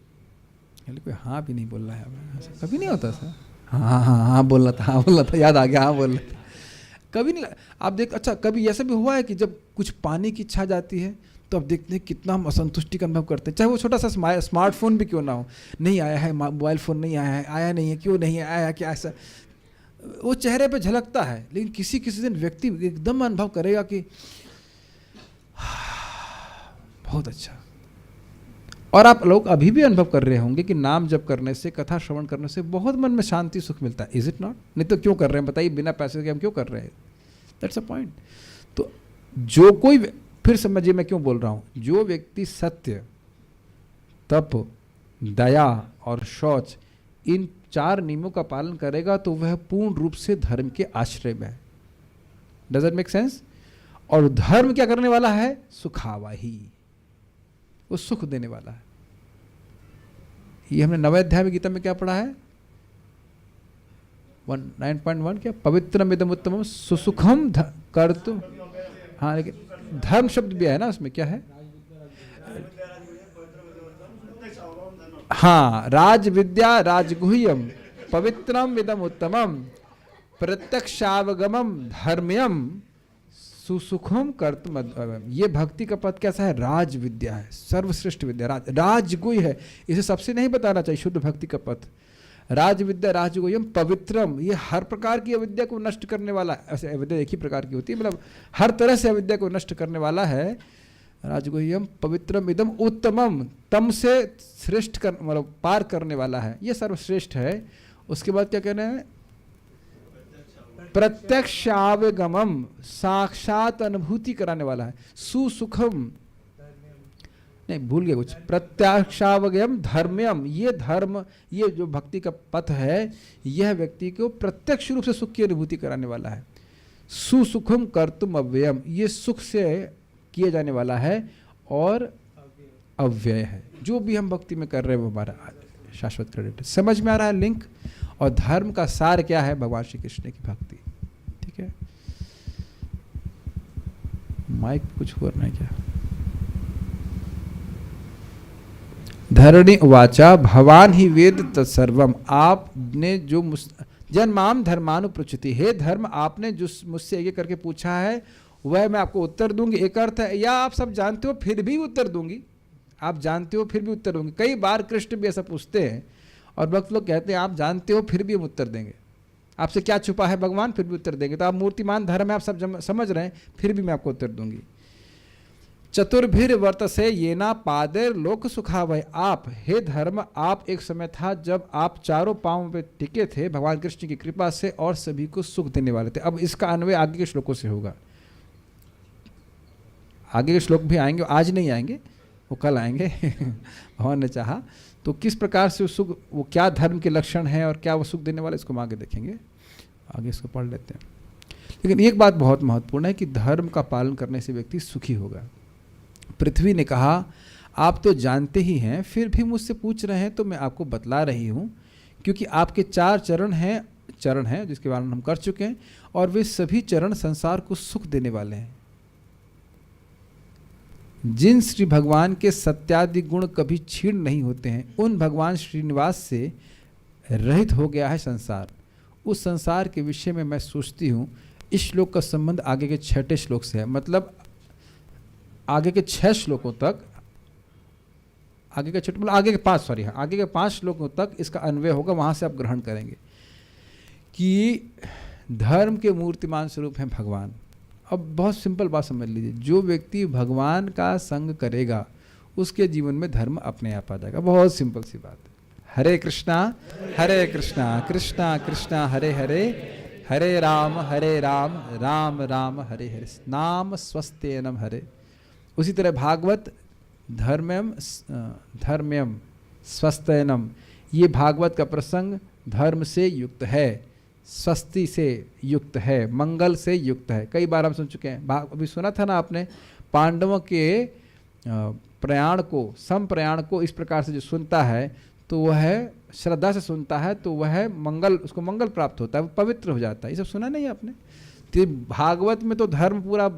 कोई हाँ भी नहीं बोल रहा है, कभी नहीं होता सर? हाँ बोल रहा था, याद आ गया, हाँ बोल रहा था, कभी नहीं। आप देख, अच्छा कभी ऐसा भी हुआ है कि जब कुछ पाने की इच्छा जाती है तो आप देखते हैं कितना हम असंतुष्टि का अनुभव करते हैं, चाहे वो छोटा सा स्मार्टफोन भी क्यों ना हो। नहीं आया है, मोबाइल फ़ोन नहीं आया नहीं है, क्यों नहीं आया, क्या ऐसा, वो चेहरे पे झलकता है। लेकिन किसी दिन व्यक्ति एकदम अनुभव करेगा कि बहुत अच्छा। और आप लोग अभी भी अनुभव कर रहे होंगे कि नाम जप करने से, कथा श्रवण करने से बहुत मन में शांति सुख मिलता है। Is it not? नहीं तो क्यों कर रहे हैं बताइए, बिना पैसे के हम क्यों कर रहे हैं? That's a point. तो जो कोई, फिर समझिए मैं क्यों बोल रहा हूँ, जो व्यक्ति सत्य, तप, दया और शौच, इन 4 नियमों का पालन करेगा तो वह पूर्ण रूप से धर्म के आश्रय में है। Does it make sense? और धर्म क्या करने वाला है? सुखावाही, वो सुख देने वाला है। ये हमने 9वें अध्याय में गीता में क्या पढ़ा है? 9.1 क्या? पवित्रम इदम उत्तमम सुसुखम कर्तुम। हाँ, लेकिन धर्म शब्द भी है ना उसमें, क्या है? हाँ, राज विद्या राजगुह्यम पवित्रम इदम उत्तमम प्रत्यक्षावगमम धर्म्यम सुसुखम कर्तुम। ये भक्ति का पद कैसा है? राज विद्या है, सर्वश्रेष्ठ विद्या, राजगुह्य है। इसे सबसे नहीं बताना चाहिए शुद्ध भक्ति का पद। राज विद्या राजगुह्यम पवित्रम, ये हर प्रकार की अविद्या को नष्ट करने वाला है। ऐसे अविद्या एक ही प्रकार की होती है, मतलब हर तरह से अविद्या को नष्ट करने वाला है। राजगुह्यम पवित्रम इदम उत्तमम, तम से श्रेष्ठ कर, मतलब पार करने वाला है, ये सर्वश्रेष्ठ है। उसके बाद क्या कहना है? प्रत्यक्षावगमम, साक्षात अनुभूति कराने वाला है। सुसुखम, नहीं भूल गया कुछ, प्रत्यक्षावगम धर्म्यम, ये धर्म, ये जो भक्ति का पथ है, यह व्यक्ति को प्रत्यक्ष रूप से सुख की अनुभूति कराने वाला है। सुसुखम कर्तुम अव्ययम, ये सुख से किए जाने वाला है और अव्यय है। जो भी हम भक्ति में कर रहे हैं वो हमारा शाश्वत क्रेडिट। समझ में आ रहा है लिंक? और धर्म का सार क्या है? भगवान श्री कृष्ण की भक्ति। ठीक है, माइक कुछ हो रहा है क्या? धरणी उवाचा भवान ही वेद तत्सर्वम, आपने जो जन्माम धर्मानुपृच्छति, हे धर्म आपने जो मुझसे ये करके पूछा है वह मैं आपको उत्तर दूंगी। एक अर्थ है, या आप सब जानते हो फिर भी उत्तर दूंगी, आप जानते हो फिर भी उत्तर दूंगी। कई बार कृष्ण भी ऐसा पूछते हैं और भक्त लोग कहते हैं आप जानते हो फिर भी हम उत्तर देंगे। आपसे क्या छुपा है भगवान, फिर भी उत्तर देंगे। तो आप मूर्तिमान धर्म है, आप सब समझ रहे हैं, फिर भी मैं आपको उत्तर दूंगी। चतुर्भिर वर्तसे येना पादेर लोक सुखावह, आप हे धर्म, आप एक समय था जब आप चारों पांवों पे टिके थे भगवान कृष्ण की कृपा से और सभी को सुख देने वाले थे। अब इसका अन्वय आगे के श्लोकों से होगा, आगे के श्लोक भी आएंगे, आज नहीं आएंगे, वो कल आएंगे भगवान ने चाहा। तो किस प्रकार से सुख, वो क्या धर्म के लक्षण है और क्या वो सुख देने वाले, इसको हम आगे देखेंगे। आगे इसको पढ़ लेते हैं। लेकिन एक बात बहुत महत्वपूर्ण है कि धर्म का पालन करने से व्यक्ति सुखी होगा। पृथ्वी ने कहा आप तो जानते ही हैं, फिर भी मुझसे पूछ रहे हैं, तो मैं आपको बतला रही हूँ, क्योंकि आपके 4 चरण हैं जिसके बारे में हम कर चुके हैं, और वे सभी चरण संसार को सुख देने वाले हैं। जिन श्री भगवान के सत्यादि गुण कभी क्षीण नहीं होते हैं, उन भगवान श्रीनिवास से रहित हो गया है संसार। उस संसार के विषय में मैं सोचती हूँ। इस श्लोक का संबंध आगे के 6ठे श्लोक से है, मतलब आगे के 6 श्लोकों तक, आगे के 6 मतलब आगे के 5 श्लोकों तक इसका अन्वय होगा। वहाँ से आप ग्रहण करेंगे कि धर्म के मूर्तिमान स्वरूप हैं भगवान। अब बहुत सिंपल बात समझ लीजिए, जो व्यक्ति भगवान का संग करेगा उसके जीवन में धर्म अपने आप आ जाएगा। बहुत सिंपल सी बात है। हरे कृष्णा कृष्णा कृष्णा हरे हरे, हरे राम राम राम हरे हरे, नाम स्वस्तेनम हरे। उसी तरह भागवत धर्म्यम स्वस्तेनम, ये भागवत का प्रसंग धर्म से युक्त है, स्वस्ति से युक्त है, मंगल से युक्त है। कई बार हम सुन चुके हैं। अभी सुना था ना आपने, पांडवों के प्रयाण को, संप्रयाण को इस प्रकार से जो सुनता है तो वह श्रद्धा से सुनता है, तो वह मंगल, उसको मंगल प्राप्त होता है, वो पवित्र हो जाता है। ये सब सुना नहीं आपने? तो भागवत में तो धर्म पूरा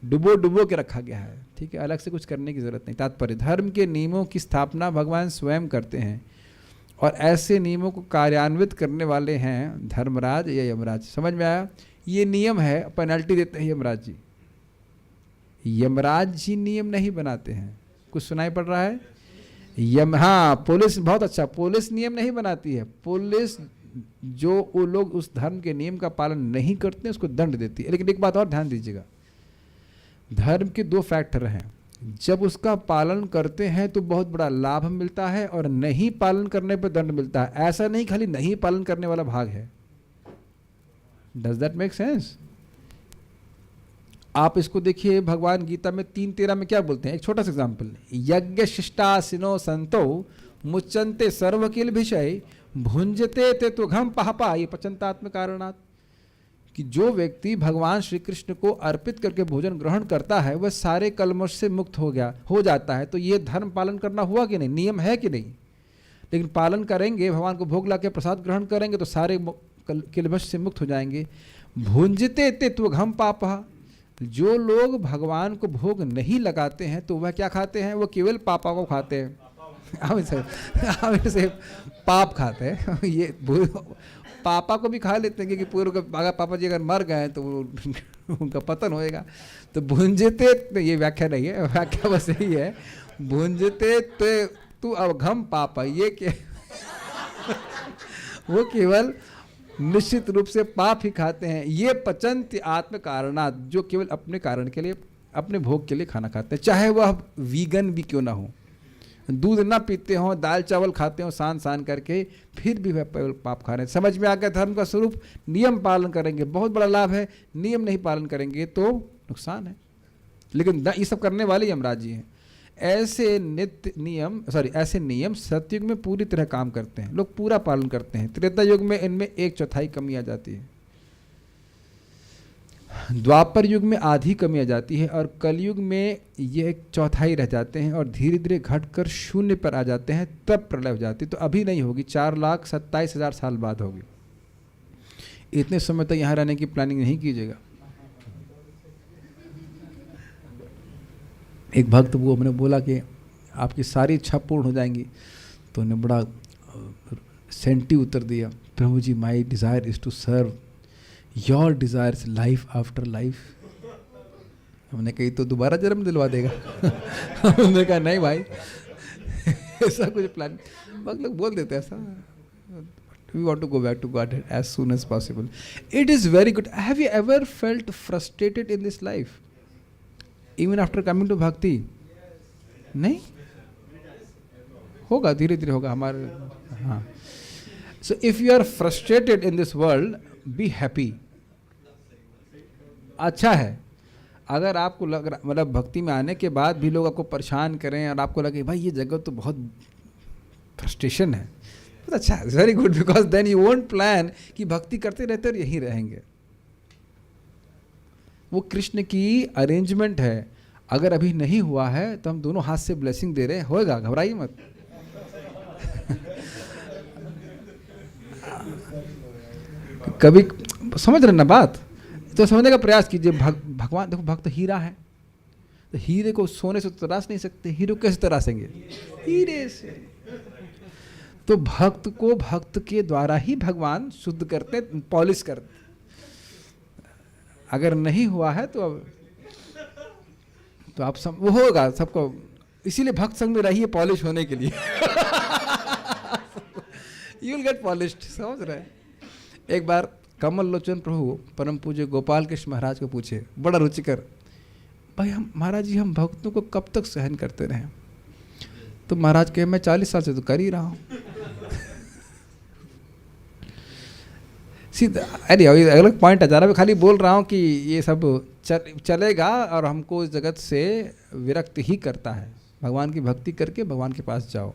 डुबो के रखा गया है, ठीक है, अलग से कुछ करने की जरूरत नहीं। तात्पर्य, धर्म के नियमों की स्थापना भगवान स्वयं करते हैं, और ऐसे नियमों को कार्यान्वित करने वाले हैं धर्मराज या यमराज। समझ में आया? ये नियम है, पेनल्टी देते हैं यमराज जी। यमराज जी नियम नहीं बनाते हैं। कुछ सुनाई पड़ रहा है? हाँ, पुलिस, बहुत अच्छा, पुलिस नियम नहीं बनाती है। पुलिस, जो वो लोग उस धर्म के नियम का पालन नहीं करते हैं उसको दंड देती है। लेकिन एक बात और ध्यान दीजिएगा, धर्म के 2 फैक्टर हैं। जब उसका पालन करते हैं तो बहुत बड़ा लाभ मिलता है, और नहीं पालन करने पर दंड मिलता है। ऐसा नहीं खाली नहीं पालन करने वाला भाग है। Does that make sense? आप इसको देखिए, भगवान गीता में 3:13 में क्या बोलते हैं? एक छोटा सा एग्जाम्पल, यज्ञ शिष्टासिनो संतो मुच्यन्ते सर्वकिल विषय भुंजते ते तो घम पापा, ये पचंतात्म कारणात्, कि जो व्यक्ति भगवान श्री कृष्ण को अर्पित करके भोजन ग्रहण करता है वह सारे कलमश से मुक्त हो जाता है। तो ये धर्म पालन करना हुआ कि नहीं? नियम है कि नहीं? लेकिन पालन करेंगे, भगवान को भोग लाके प्रसाद ग्रहण करेंगे तो सारे कलमश से मुक्त हो जाएंगे। भुंजते ते तो घम पापा, जो लोग भगवान को भोग नहीं लगाते हैं तो वह क्या खाते हैं? वो केवल पापा को खाते हैं। से पाप खाते हैं। ये पापा को भी खा लेते हैं, क्योंकि पूर्व अगर पापा जी अगर मर गए तो उनका पतन होएगा। तो भुंजते, ये व्याख्या नहीं है, व्याख्या बस यही है, भुंजते तू अवघम पापा, ये क्या वो केवल निश्चित रूप से पाप ही खाते हैं। ये पचंत आत्म कारणात्, जो केवल अपने कारण के लिए, अपने भोग के लिए खाना खाते हैं, चाहे वह वीगन भी क्यों ना हो, दूध ना पीते हो, दाल चावल खाते हो सान करके, फिर भी वह पाप खा रहे हैं। समझ में आ गया धर्म का स्वरूप? नियम पालन करेंगे बहुत बड़ा लाभ है, नियम नहीं पालन करेंगे तो नुकसान है। लेकिन ये सब करने वाले यमराज जी हैं। ऐसे नियम सतयुग में पूरी तरह काम करते हैं, लोग पूरा पालन करते हैं। त्रेता युग में इनमें 1/4 कमी आ जाती है, द्वापर युग में आधी कमी आ जाती है, और कलयुग में ये 1/4 रह जाते हैं, और धीरे धीरे घटकर 0 पर आ जाते हैं, तब प्रलय हो जाती है। तो अभी नहीं होगी, 4,27,000 साल बाद होगी। इतने समय तक यहाँ रहने की प्लानिंग नहीं कीजिएगा। एक भक्त वो मैंने बोला कि आपकी सारी इच्छा पूर्ण हो जाएंगी, तो उन्हें बड़ा सेंटी उत्तर दिया, Prabhu ji my desire is to serve your desires life after life. हमने कही तो दोबारा जन्म दिलवा देगा। हमने कहा नहीं भाई, ऐसा कुछ प्लान, बहुत लोग बोल देते हैं ऐसा, we want to go back to Godhead as soon as possible. It is very good. Have you ever felt frustrated in this life? Even after coming to bhakti? नहीं होगा, धीरे धीरे होगा हमारे। हाँ, so if you are frustrated in this world, be happy. अच्छा है, अगर आपको लग रहा, मतलब भक्ति में आने के बाद भी लोग आपको परेशान करें और आपको लगे भाई ये जगह तो बहुत फ्रस्ट्रेशन है, तो अच्छा है, very good, because then you won't plan कि भक्ति करते रहते और यहीं रहेंगे। वो कृष्ण की अरेंजमेंट है। अगर अभी नहीं हुआ है तो हम दोनों हाथ से ब्लेसिंग दे रहे हैं, होएगा, घबराइए मत। कभी समझ रहे ना बात, तो समझने का प्रयास कीजिए। भगवान देखो, भक्त हीरा है, तो हीरे को सोने से तो तराश नहीं सकते, हीरे को कैसे तराशेंगे? हीरे से। तो भक्त को भक्त के द्वारा ही भगवान शुद्ध करते, पॉलिश करते। अगर नहीं हुआ है तो अब तो आप सब, वो होगा सबको, इसीलिए भक्त संग में रहिए पॉलिश होने के लिए। यू विल गेट पॉलिश्ड, समझ रहे हैं? एक बार कमल लोचन प्रभु परम पूज्य गोपाल कृष्ण महाराज को पूछे, बड़ा रुचिकर, भाई हम महाराज जी हम भक्तों को कब तक सहन करते रहें? तो महाराज कहे मैं 40 साल से तो कर ही रहा हूं। सीधा, अरे अलग पॉइंट है, जरा मैं खाली बोल रहा हूँ कि ये सब चलेगा और हमको इस जगत से विरक्त ही करता है। भगवान की भक्ति करके भगवान के पास जाओ।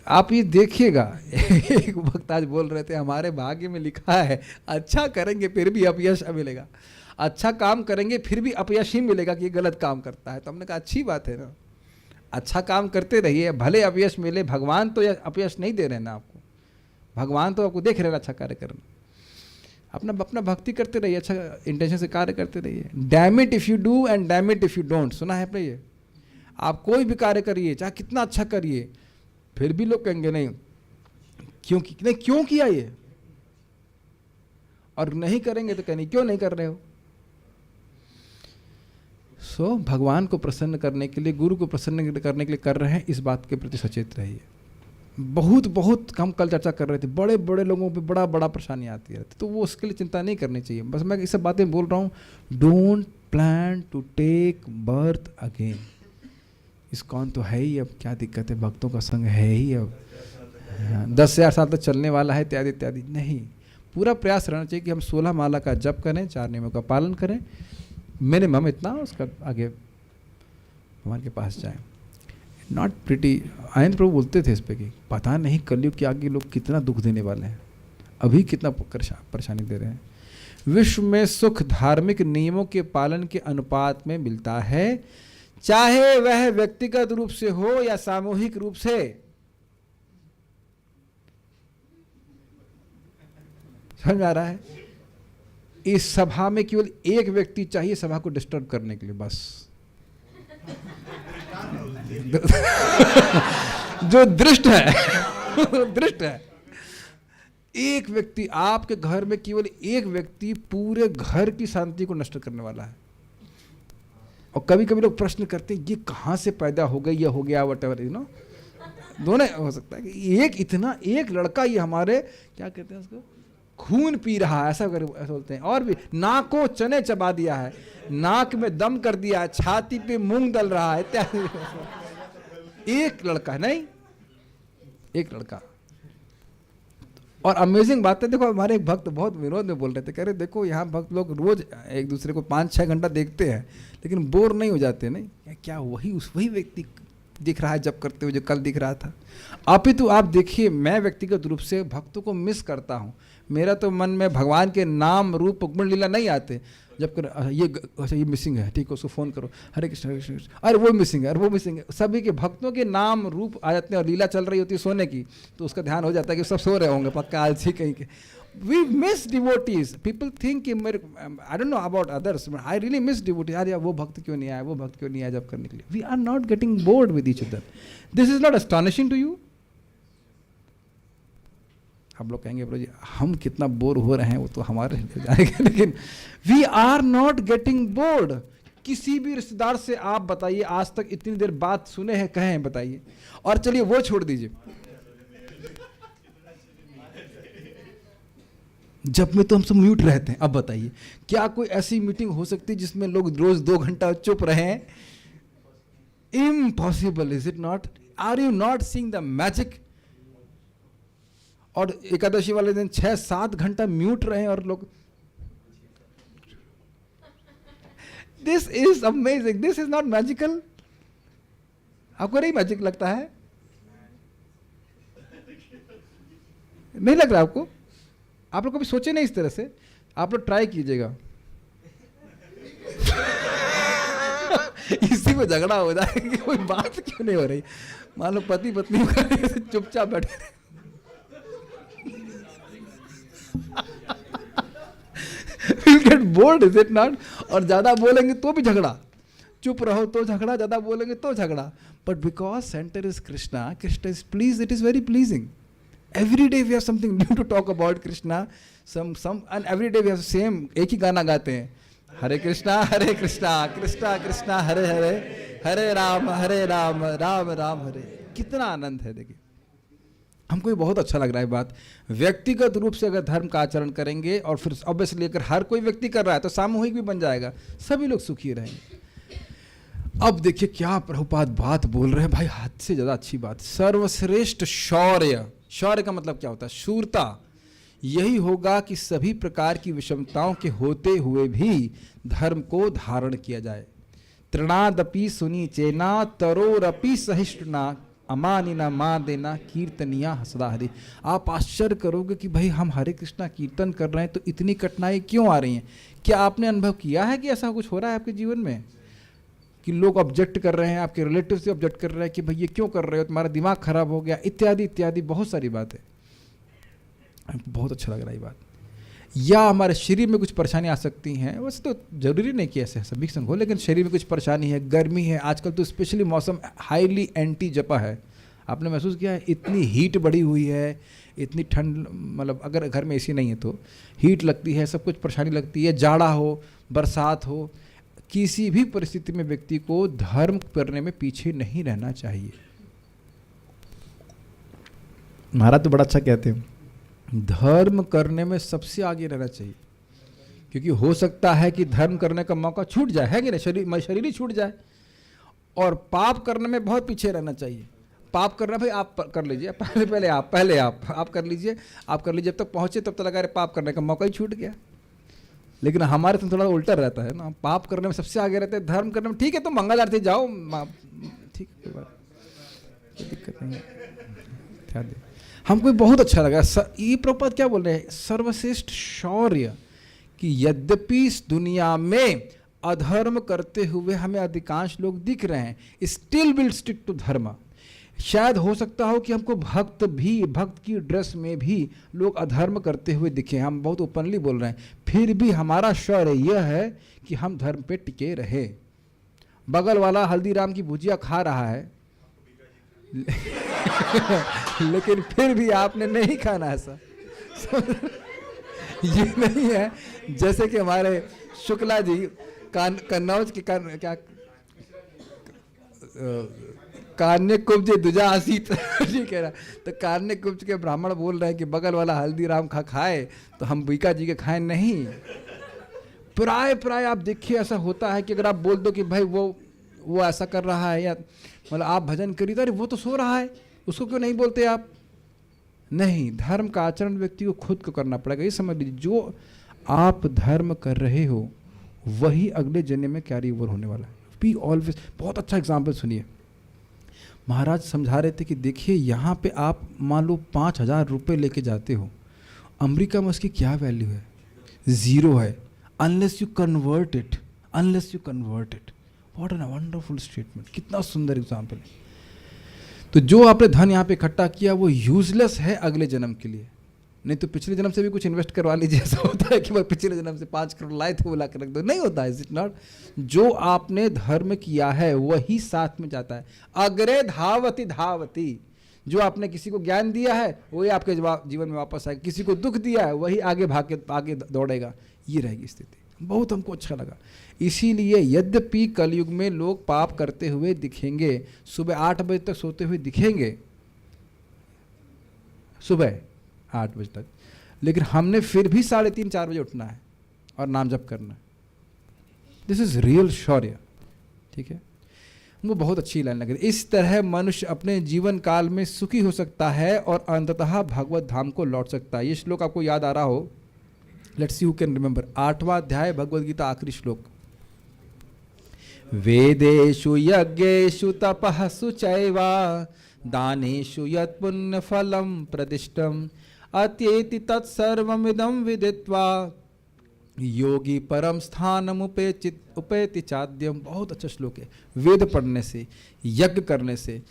आप ये देखिएगा, एक भक्त आज बोल रहे थे हमारे भाग्य में लिखा है अच्छा करेंगे फिर भी अपयश मिलेगा, अच्छा काम करेंगे फिर भी अपयश ही मिलेगा कि ये गलत काम करता है। तो हमने कहा अच्छी बात है ना, अच्छा काम करते रहिए, भले अपयश मिले, भगवान तो अपयश नहीं दे रहे ना आपको, भगवान तो आपको देख रहे हैं अच्छा कार्य करना। अपना भक्ति करते रहिए, अच्छा इंटेंशन से कार्य करते रहिए। Damn it if you do and damn it if you don't, सुना है आपने ये? आप कोई भी कार्य करिए, चाहे कितना अच्छा करिए, फिर भी लोग कहेंगे नहीं क्यों किया ये, और नहीं करेंगे तो कहेंगे क्यों नहीं कर रहे हो। सो भगवान को प्रसन्न करने के लिए, गुरु को प्रसन्न करने के लिए कर रहे हैं, इस बात के प्रति सचेत रहिए। बहुत हम कल चर्चा कर रहे थे, बड़े बड़े लोगों पे बड़ा परेशानी आती है, तो वो उसके लिए चिंता नहीं करनी चाहिए। बस मैं इस सब बातें बोल रहा हूँ। Don't plan to take birth again. ISKCON तो है ही, अब क्या दिक्कत है, भक्तों का संग है ही, अब 10,000 साल तक चलने वाला है, इत्यादि इत्यादि। नहीं, पूरा प्रयास रहना चाहिए कि हम 16 माला का जप करें, 4 नियमों का पालन करें, मिनिमम इतना, उसका आगे भगवान के पास जाएं। Not pretty. आयन प्रभु बोलते थे इस पे कि पता नहीं कलयुग के आगे लोग कितना दुख देने वाले हैं, अभी कितना परेशानी दे रहे हैं। विश्व में सुख धार्मिक नियमों के पालन के अनुपात में मिलता है, चाहे वह व्यक्तिगत रूप से हो या सामूहिक रूप से। समझ में आ रहा है? इस सभा में केवल एक व्यक्ति चाहिए सभा को डिस्टर्ब करने के लिए, बस। जो दृष्ट है एक व्यक्ति, आपके घर में केवल एक व्यक्ति पूरे घर की शांति को नष्ट करने वाला है। और कभी कभी लोग प्रश्न करते हैं ये कहाँ से पैदा हो गई या हो गया, वटएवर, यू नो। दोनों हो सकता है कि एक लड़का ये हमारे क्या कहते हैं उसको, खून पी रहा है, ऐसा बोलते हैं। और भी नाक को चने चबा दिया है, नाक में दम कर दिया है, छाती पे मूंग दल रहा है, इत्यादि। एक लड़का नहीं, एक लड़का। और अमेजिंग बात है, देखो हमारे एक भक्त बहुत विनोद में बोल रहे थे, कह रहे देखो यहाँ भक्त लोग रोज एक दूसरे को 5-6 घंटा देखते हैं लेकिन बोर नहीं हो जाते। नहीं क्या वही व्यक्ति दिख रहा है जब करते हुए जो कल दिख रहा था। अपितु आप देखिए, मैं व्यक्तिगत रूप से भक्तों को मिस करता हूँ। मेरा तो मन में भगवान के नाम रूप गुण लीला नहीं आते। जब कर ये मिसिंग है, ठीक है, उसको फ़ोन करो, हरे कृष्ण हरे कृष्ण, अरे वो मिसिंग है, अरे वो मिसिंग है। सभी के भक्तों के नाम रूप आ जाते हैं और लीला चल रही होती है सोने की, तो उसका ध्यान हो जाता है कि सब सो रहे होंगे पक्का आलसी कहीं के। We miss devotees. People think कि मेरे, I don't know about others, I really miss devotees. अरे वो भक्त क्यों नहीं आया, वो भक्त क्यों नहीं आया जब करने के लिए। We are not getting bored with each other. This is not astonishing to you? आप लोग कहेंगे प्रभु जी हम कितना बोर हो रहे हैं, वो तो हमारे जाएगा, लेकिन we are not getting bored. किसी भी रिश्तेदार से आप बताइए आज तक इतनी देर बात सुने हैं, कहे हैं, बताइए। और चलिए वो छोड़ दीजिए, जब में तो हम सब म्यूट रहते हैं, अब बताइए क्या कोई ऐसी मीटिंग हो सकती है जिसमें लोग रोज 2 घंटा चुप रहे? Impossible, is it not? Are you not seeing the magic? और एकादशी वाले दिन 6-7 घंटा म्यूट रहे और लोग this is amazing, this is not magical. आपको नहीं मैजिक लगता है? नहीं लग रहा आपको? आप लोग कभी सोचे नहीं इस तरह से? आप लोग ट्राई कीजिएगा। इसी में झगड़ा हो जाए कि कोई बात क्यों नहीं हो रही। मान लो पति पत्नी चुपचाप बैठे We'll get bored, is it not? और ज्यादा बोलेंगे तो भी झगड़ा, चुप रहो तो झगड़ा, ज्यादा बोलेंगे तो झगड़ा। But because centre is Krishna, Krishna is please, it is very pleasing. Every day we have something new to talk about Krishna. And every day we have same, एक ही गाना गाते हैं, हरे कृष्णा कृष्णा कृष्णा हरे हरे, हरे राम राम राम हरे। कितना आनंद है। देखिए हमको ये बहुत अच्छा लग रहा है बात। व्यक्तिगत रूप से अगर धर्म का आचरण करेंगे और फिर ऑब्वियसली अगर हर कोई व्यक्ति कर रहा है तो सामूहिक भी बन जाएगा, सभी लोग सुखी रहेंगे। अब देखिए क्या प्रभुपाद बात बोल रहे हैं भाई, हद से ज्यादा अच्छी बात। सर्वश्रेष्ठ शौर्य, शौर्य का मतलब क्या होता है? शूरता। यही होगा कि सभी प्रकार की विषमताओं के होते हुए भी धर्म को धारण किया जाए। तृणादपि सुनी चेना तरोरपि सहिष्णुना अमानिना मां देना कीर्तनिया हसदा हरि। आप आश्चर्य करोगे कि भाई हम हरे कृष्णा कीर्तन कर रहे हैं तो इतनी कठिनाई क्यों आ रही हैं? क्या आपने अनुभव किया है कि ऐसा कुछ हो रहा है आपके जीवन में कि लोग ऑब्जेक्ट कर रहे हैं, आपके रिलेटिव से ऑब्जेक्ट कर रहे हैं कि भाई ये क्यों कर रहे हो, तुम्हारा दिमाग खराब हो गया, इत्यादि इत्यादि बहुत सारी बातें। बहुत अच्छा लग रहा है ये बात। या हमारे शरीर में कुछ परेशानी आ सकती हैं, वैसे तो जरूरी नहीं कि ऐसे सभी संग हो, लेकिन शरीर में कुछ परेशानी है, गर्मी है, आजकल तो स्पेशली मौसम हाईली एंटी जपा है। आपने महसूस किया है इतनी हीट बढ़ी हुई है, इतनी ठंड, मतलब अगर घर में एसी नहीं है तो हीट लगती है, सब कुछ परेशानी लगती है, जाड़ा हो बरसात हो, किसी भी परिस्थिति में व्यक्ति को धर्म करने में पीछे नहीं रहना चाहिए। महाराज तो बड़ा अच्छा कहते हैं, धर्म करने में सबसे आगे रहना चाहिए, क्योंकि हो सकता है कि धर्म करने का मौका छूट जाए, है कि नहीं, शरीर ही छूट जाए। और पाप करने में बहुत पीछे रहना चाहिए। पाप करना भाई आप कर लीजिए, पहले आप कर लीजिए, जब तक पहुंचे तब तक लगा रहे पाप करने का मौका ही छूट गया। लेकिन हमारे तो थोड़ा उल्टा रहता है ना, पाप करने में सबसे आगे रहते हैं, धर्म करने में ठीक है, तो मंगल आरती जाओ, ठीक है, कोई दिक्कत नहीं है। हमको बहुत अच्छा लगा ये प्रभुपाद क्या बोल रहे हैं, सर्वश्रेष्ठ शौर्य, कि यद्यपि इस दुनिया में अधर्म करते हुए हमें अधिकांश लोग दिख रहे हैं, स्टिल विल स्टिक टू धर्म। शायद हो सकता हो कि हमको भक्त की ड्रेस में भी लोग अधर्म करते हुए दिखे, हम बहुत ओपनली बोल रहे हैं, फिर भी हमारा शौर्य यह है कि हम धर्म पे टिके रहे। बगल वाला हल्दीराम की भुजिया खा रहा है लेकिन फिर भी आपने नहीं खाना, ऐसा ये नहीं है। जैसे कि हमारे शुक्ला जी कन्नौज के क्या कान्य कुब्ज दुजा आसीत जी कह रहा, तो कान्य कुब्ज के ब्राह्मण बोल रहे हैं कि बगल वाला हल्दीराम खाए तो हम बीका जी के खाएं नहीं। प्राय आप देखिए ऐसा होता है कि अगर आप बोल दो कि भाई वो ऐसा कर रहा है, या मतलब आप भजन करिए तो अरे वो तो सो रहा है, उसको क्यों नहीं बोलते आप? नहीं, धर्म का आचरण व्यक्ति को खुद को करना पड़ेगा। ये समझ लीजिए, जो आप धर्म कर रहे हो वही अगले जन्म में कैरी ओवर होने वाला है। Be always. बहुत अच्छा एग्जाम्पल सुनिए, महाराज समझा रहे थे कि देखिए यहाँ पे आप मान लो 5,000 रुपये लेके जाते हो, अमेरिका में उसकी क्या वैल्यू है? 0 है, unless you convert it. What an wonderful statement, कितना सुंदर एग्जाम्पल। तो जो आपने धन यहाँ पे इकट्ठा किया वो यूजलेस है अगले जन्म के लिए, नहीं तो पिछले जन्म से भी कुछ इन्वेस्ट करवा लीजिए। ऐसा होता है कि भाई पिछले जन्म से 5 करोड़ लाए थे वो ला के रख दो, नहीं होता है, इज इट नॉट? जो आपने धर्म किया है वही साथ में जाता है। अग्रे धावती धावती, जो आपने किसी को ज्ञान दिया है वही आपके जीवन में वापस आएगा, किसी को दुख दिया है वही आगे दौड़ेगा। ये रहेगी स्थिति। बहुत हमको अच्छा लगा। इसीलिए यद्यपि कलयुग में लोग पाप करते हुए दिखेंगे, सुबह 8 बजे तक सोते हुए दिखेंगे, सुबह 8 बजे तक, लेकिन हमने फिर भी 3:30-4 बजे उठना है और नाम जप करना है। दिस इज रियल शौर्य। ठीक है, वो बहुत अच्छी लाइन लग रही। इस तरह मनुष्य अपने जीवन काल में सुखी हो सकता है और अंततः भगवत धाम को लौट सकता है। ये श्लोक आपको याद आ रहा हो, let's see who can remember. 8वां अध्याय भगवद गीता, आखिरी श्लोक। वेदेषु यज्ञेषु तपःसु चैवा दानेषु यत् पुण्यफलं प्रदिष्टम् अत्येति तत्सर्वमिदं विदित्वा योगी परम स्थानम उपेति चाद्यम। बहुत अच्छा श्लोक है। वेद पढ़ने से, यज्ञ करने से,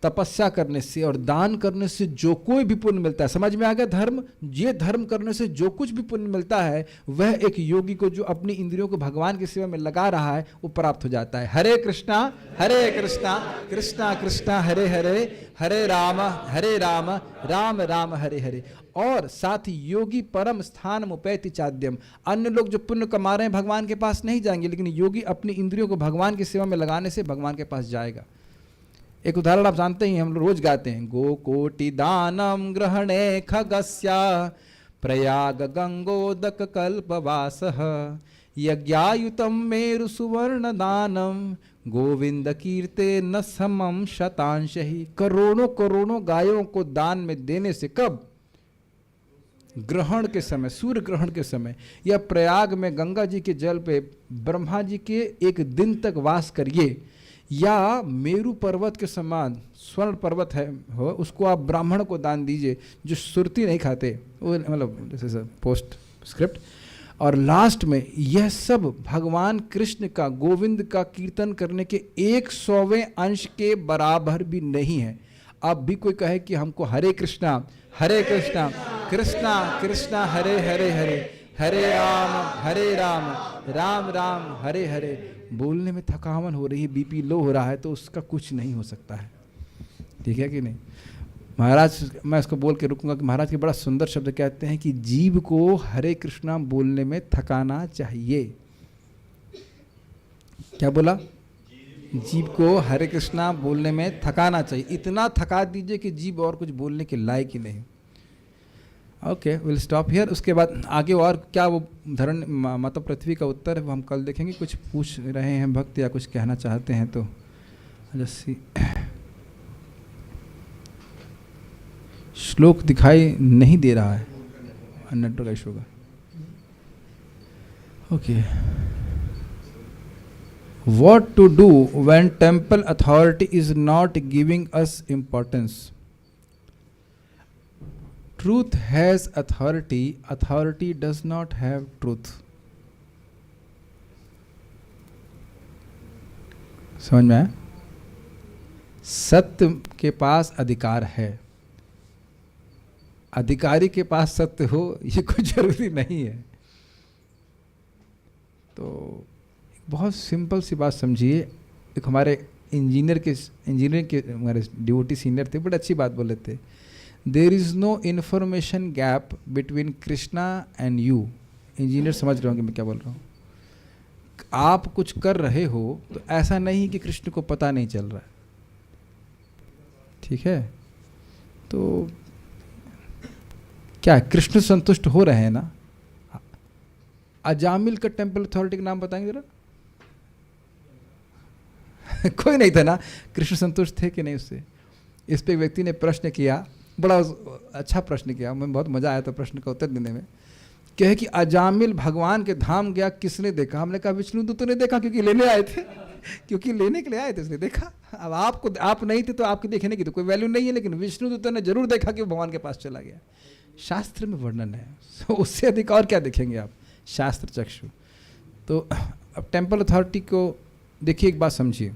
तपस्या करने से और दान करने से जो कोई भी पुण्य मिलता है, समझ में आ गया धर्म? ये धर्म करने से जो कुछ भी पुण्य मिलता है वह एक योगी को जो अपनी इंद्रियों को भगवान की सेवा में लगा रहा है वो प्राप्त हो जाता है। हरे कृष्णा कृष्णा कृष्णा हरे हरे, हरे राम राम राम हरे हरे। और साथ ही योगी परम स्थान मुपैति चाद्यम। अन्य लोग जो पुण्य कमा रहे हैं भगवान के पास नहीं जाएंगे, लेकिन योगी अपनी इंद्रियों को भगवान की सेवा में लगाने से भगवान के पास जाएगा। एक उदाहरण आप जानते ही, हम लोग रोज गाते हैं, गो कोटि दानम ग्रहणे खगस्या प्रयाग गंगोदक कल्पवासः यज्ञायुतम मेरु सुवर्ण दानम गोविंद कीर्ते न समम शतांश ही। करोड़ों करोड़ों गायों को दान में देने से, कब? ग्रहण के समय, सूर्य ग्रहण के समय, या प्रयाग में गंगा जी के जल पे ब्रह्मा जी के एक दिन तक वास करिए, या मेरु पर्वत के समान स्वर्ण पर्वत है हो, उसको आप ब्राह्मण को दान दीजिए जो सुरती नहीं खाते, वो मतलब जैसे पोस्ट स्क्रिप्ट। और लास्ट में यह सब भगवान कृष्ण का, गोविंद का कीर्तन करने के 100वें अंश के बराबर भी नहीं है। अब भी कोई कहे कि हमको हरे कृष्णा कृष्णा कृष्णा हरे हरे हरे, हरे राम राम राम हरे हरे बोलने में थकावन हो रही है, बीपी लो हो रहा है, तो उसका कुछ नहीं हो सकता है। ठीक है कि नहीं? महाराज, मैं इसको बोल के रुकूंगा कि महाराज के बड़ा सुंदर शब्द कहते हैं कि जीव को हरे कृष्णा बोलने में थकाना चाहिए। क्या बोला? जीव को हरे कृष्णा बोलने में थकाना चाहिए। इतना थका दीजिए कि जीव और कुछ बोलने के लायक ही नहीं। Okay, will stop here. उसके बाद आगे और क्या वो धरण माता पृथ्वी का उत्तर है वो हम कल देखेंगे। कुछ पूछ रहे हैं भक्त या कुछ कहना चाहते हैं तो जैसे श्लोक दिखाई नहीं दे रहा है, नेटवर्क इशू होगा। Okay, what to do when temple authority is not giving us importance? Truth has authority, authority does not have truth. समझ में आया? सत्य के पास अधिकार है, अधिकारी के पास सत्य हो ये कोई जरूरी नहीं है। तो बहुत सिंपल सी बात समझिए। एक हमारे इंजीनियरिंग के हमारे ड्यूटी सीनियर थे, बड़ी अच्छी बात बोले थे, there is no information gap between Krishna and you. Engineer समझ रहे होंगे मैं क्या बोल रहा हूँ। आप कुछ कर रहे हो तो ऐसा नहीं कि कृष्ण को पता नहीं चल रहा है। ठीक है, तो क्या कृष्ण संतुष्ट हो रहे हैं ना? अजामिल का टेम्पल अथॉरिटी का नाम बताएंगे जरा। कोई नहीं था ना, कृष्ण संतुष्ट थे कि नहीं उससे? इस पे एक व्यक्ति ने प्रश्न किया, बड़ा अच्छा प्रश्न किया, मैं बहुत मजा आया था प्रश्न का उत्तर देने में। कहे कि अजामिल भगवान के धाम गया, किसने देखा? हमने कहा विष्णुदूतों ने देखा, क्योंकि लेने आए थे, क्योंकि लेने के लिए आए थे इसलिए देखा। अब आप नहीं थे तो आपके देखने की तो कोई वैल्यू नहीं है, लेकिन विष्णुदूतों ने जरूर देखा कि वो भगवान के पास चला गया। शास्त्र में वर्णन है, उससे अधिक और क्या देखेंगे आप? शास्त्र चक्षु। तो अब टेम्पल अथॉरिटी को देखिए, एक बात समझिए,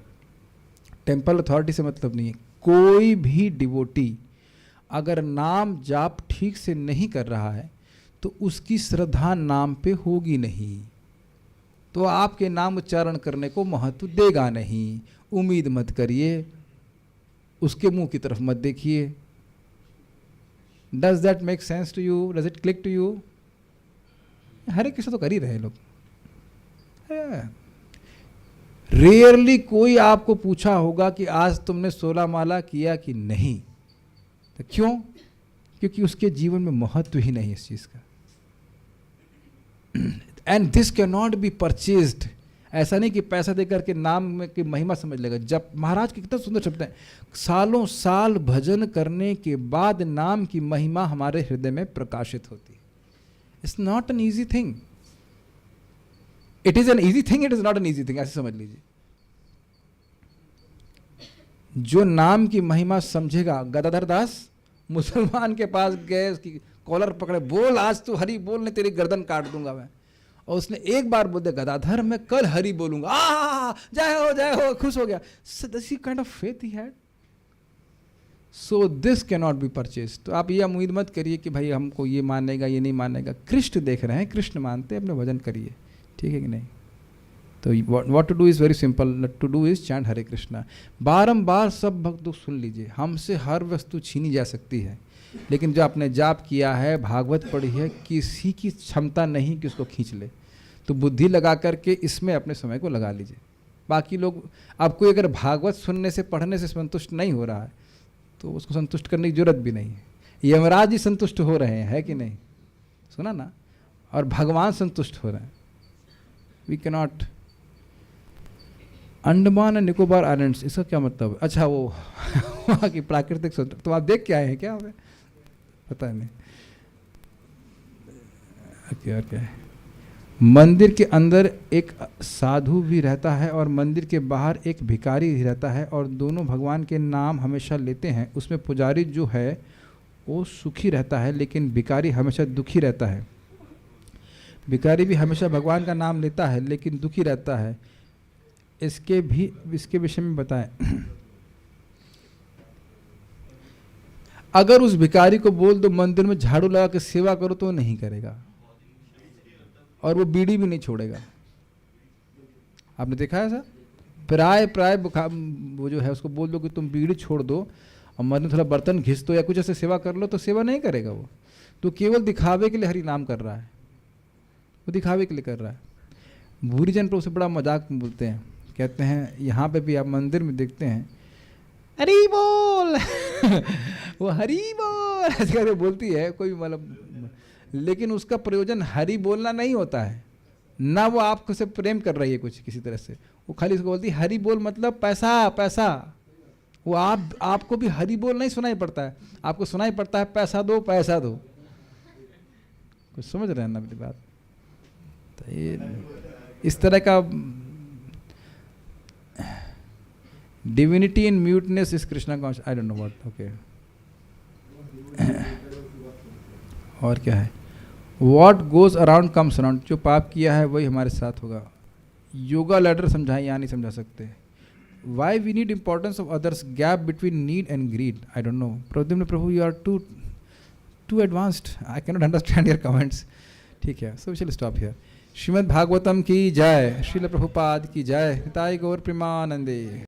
टेम्पल अथॉरिटी से मतलब नहीं है कोई भी डिवोटी अगर नाम जाप ठीक से नहीं कर रहा है तो उसकी श्रद्धा नाम पे होगी नहीं, तो आपके नाम उच्चारण करने को महत्व देगा नहीं। उम्मीद मत करिए, उसके मुंह की तरफ मत देखिए। Does that make sense to you? Does it click to you? Hare Krishna तो कर ही रहे लोग। रेयरली कोई आपको पूछा होगा कि आज तुमने 16 माला किया कि नहीं, तो क्यों? क्योंकि उसके जीवन में महत्व ही नहीं इस चीज का। And this can not be purchased. ऐसा नहीं कि पैसा देकर के नाम में की महिमा समझ लेगा। जब महाराज के कितना सुंदर शब्द है, सालों साल भजन करने के बाद नाम की महिमा हमारे हृदय में प्रकाशित होती है। It's not an easy thing. It is an easy thing, it is not an easy thing, ऐसे समझ लीजिए। जो नाम की महिमा समझेगा, गदाधर दास मुसलमान के पास गए, उसकी कॉलर पकड़े, बोल आज तू हरि बोल, नहीं तेरी गर्दन काट दूंगा मैं। और उसने एक बार बोल दिया गदाधर मैं कल हरि बोलूंगा, जय हो, खुश हो गया। So this kind of faith he had. So this cannot be purchased. तो आप ये उम्मीद मत करिए कि भाई हमको ये मानेगा ये नहीं मानेगा। कृष्ण देख रहे हैं, कृष्ण मानते हैं, अपने भजन करिए, ठीक है कि नहीं। तो what to do is very simple. To do is chant हरे कृष्णा। बारंबार सब भक्त सुन लीजिए, हमसे हर वस्तु छीनी जा सकती है, लेकिन जो आपने जाप किया है, भागवत पढ़ी है, किसी की क्षमता नहीं कि उसको खींच ले। तो बुद्धि लगा करके इसमें अपने समय को लगा लीजिए। बाकी लोग, आपको अगर भागवत सुनने से पढ़ने से संतुष्ट नहीं हो रहा है तो उसको संतुष्ट करने की जरूरत भी नहीं है। यमराज जी संतुष्ट हो रहे हैं, है कि नहीं, सुना ना, और भगवान संतुष्ट हो रहे हैं। We cannot. Andaman and Nicobar islands, इसका क्या मतलब है? अच्छा, वो वहाँ की प्राकृतिक सौंदर्य, तो आप देख के आए हैं क्या? हमें पता नहीं। क्या है? मंदिर के अंदर एक साधु भी रहता है और मंदिर के बाहर एक भिखारी भी रहता है, और दोनों भगवान के नाम हमेशा लेते हैं। उसमें पुजारी जो है वो सुखी रहता है, लेकिन भिखारी हमेशा दुखी रहता है। भिखारी भी हमेशा भगवान का नाम लेता है लेकिन दुखी रहता है। इसके विषय में बताएं। अगर उस भिखारी को बोल दो मंदिर में झाड़ू लगा के सेवा करो तो वो नहीं करेगा, और वो बीड़ी भी नहीं छोड़ेगा। आपने देखा है सर? प्राय वो जो है उसको बोल दो कि तुम बीड़ी छोड़ दो और मंदिर में थोड़ा बर्तन घिस दो या कुछ ऐसे सेवा कर लो, तो सेवा नहीं करेगा वो। तो केवल दिखावे के लिए हरि नाम कर रहा है, वो दिखावे के लिए कर रहा है। भूरी जन पर उसे बड़ा मजाक में बोलते हैं, कहते हैं यहाँ पे भी आप मंदिर में देखते हैं हरी बोल वो हरी बोल ऐसे करके बोलती है कोई, मतलब, लेकिन उसका प्रयोजन हरि बोलना नहीं होता है ना, वो आपको से प्रेम कर रही है कुछ किसी तरह से, वो खाली उसको बोलती है हरि बोल मतलब पैसा पैसा। वो आपको भी हरि बोल नहीं सुनाई पड़ता है, आपको सुनाई पड़ता है पैसा दो पैसा दो। कुछ समझ रहे हैं ना मेरी बात? तो ये इस तरह का divinity in muteness is Krishna conscious, I don't know what. Okay, और क्या है? What goes around comes around, जो पाप किया है वही हमारे साथ होगा। योगा लैडर समझाएं, यहाँ नहीं समझा सकते। Why we need importance of others, gap between need and greed, I don't know. Pradyumna Prabhu, you are too advanced, I can not understand your comments. ठीक है, so we shall stop here. Srimad Bhagavatam की जय, श्रील प्रभुपाद की जय, निताई गौर प्रेमानंदे।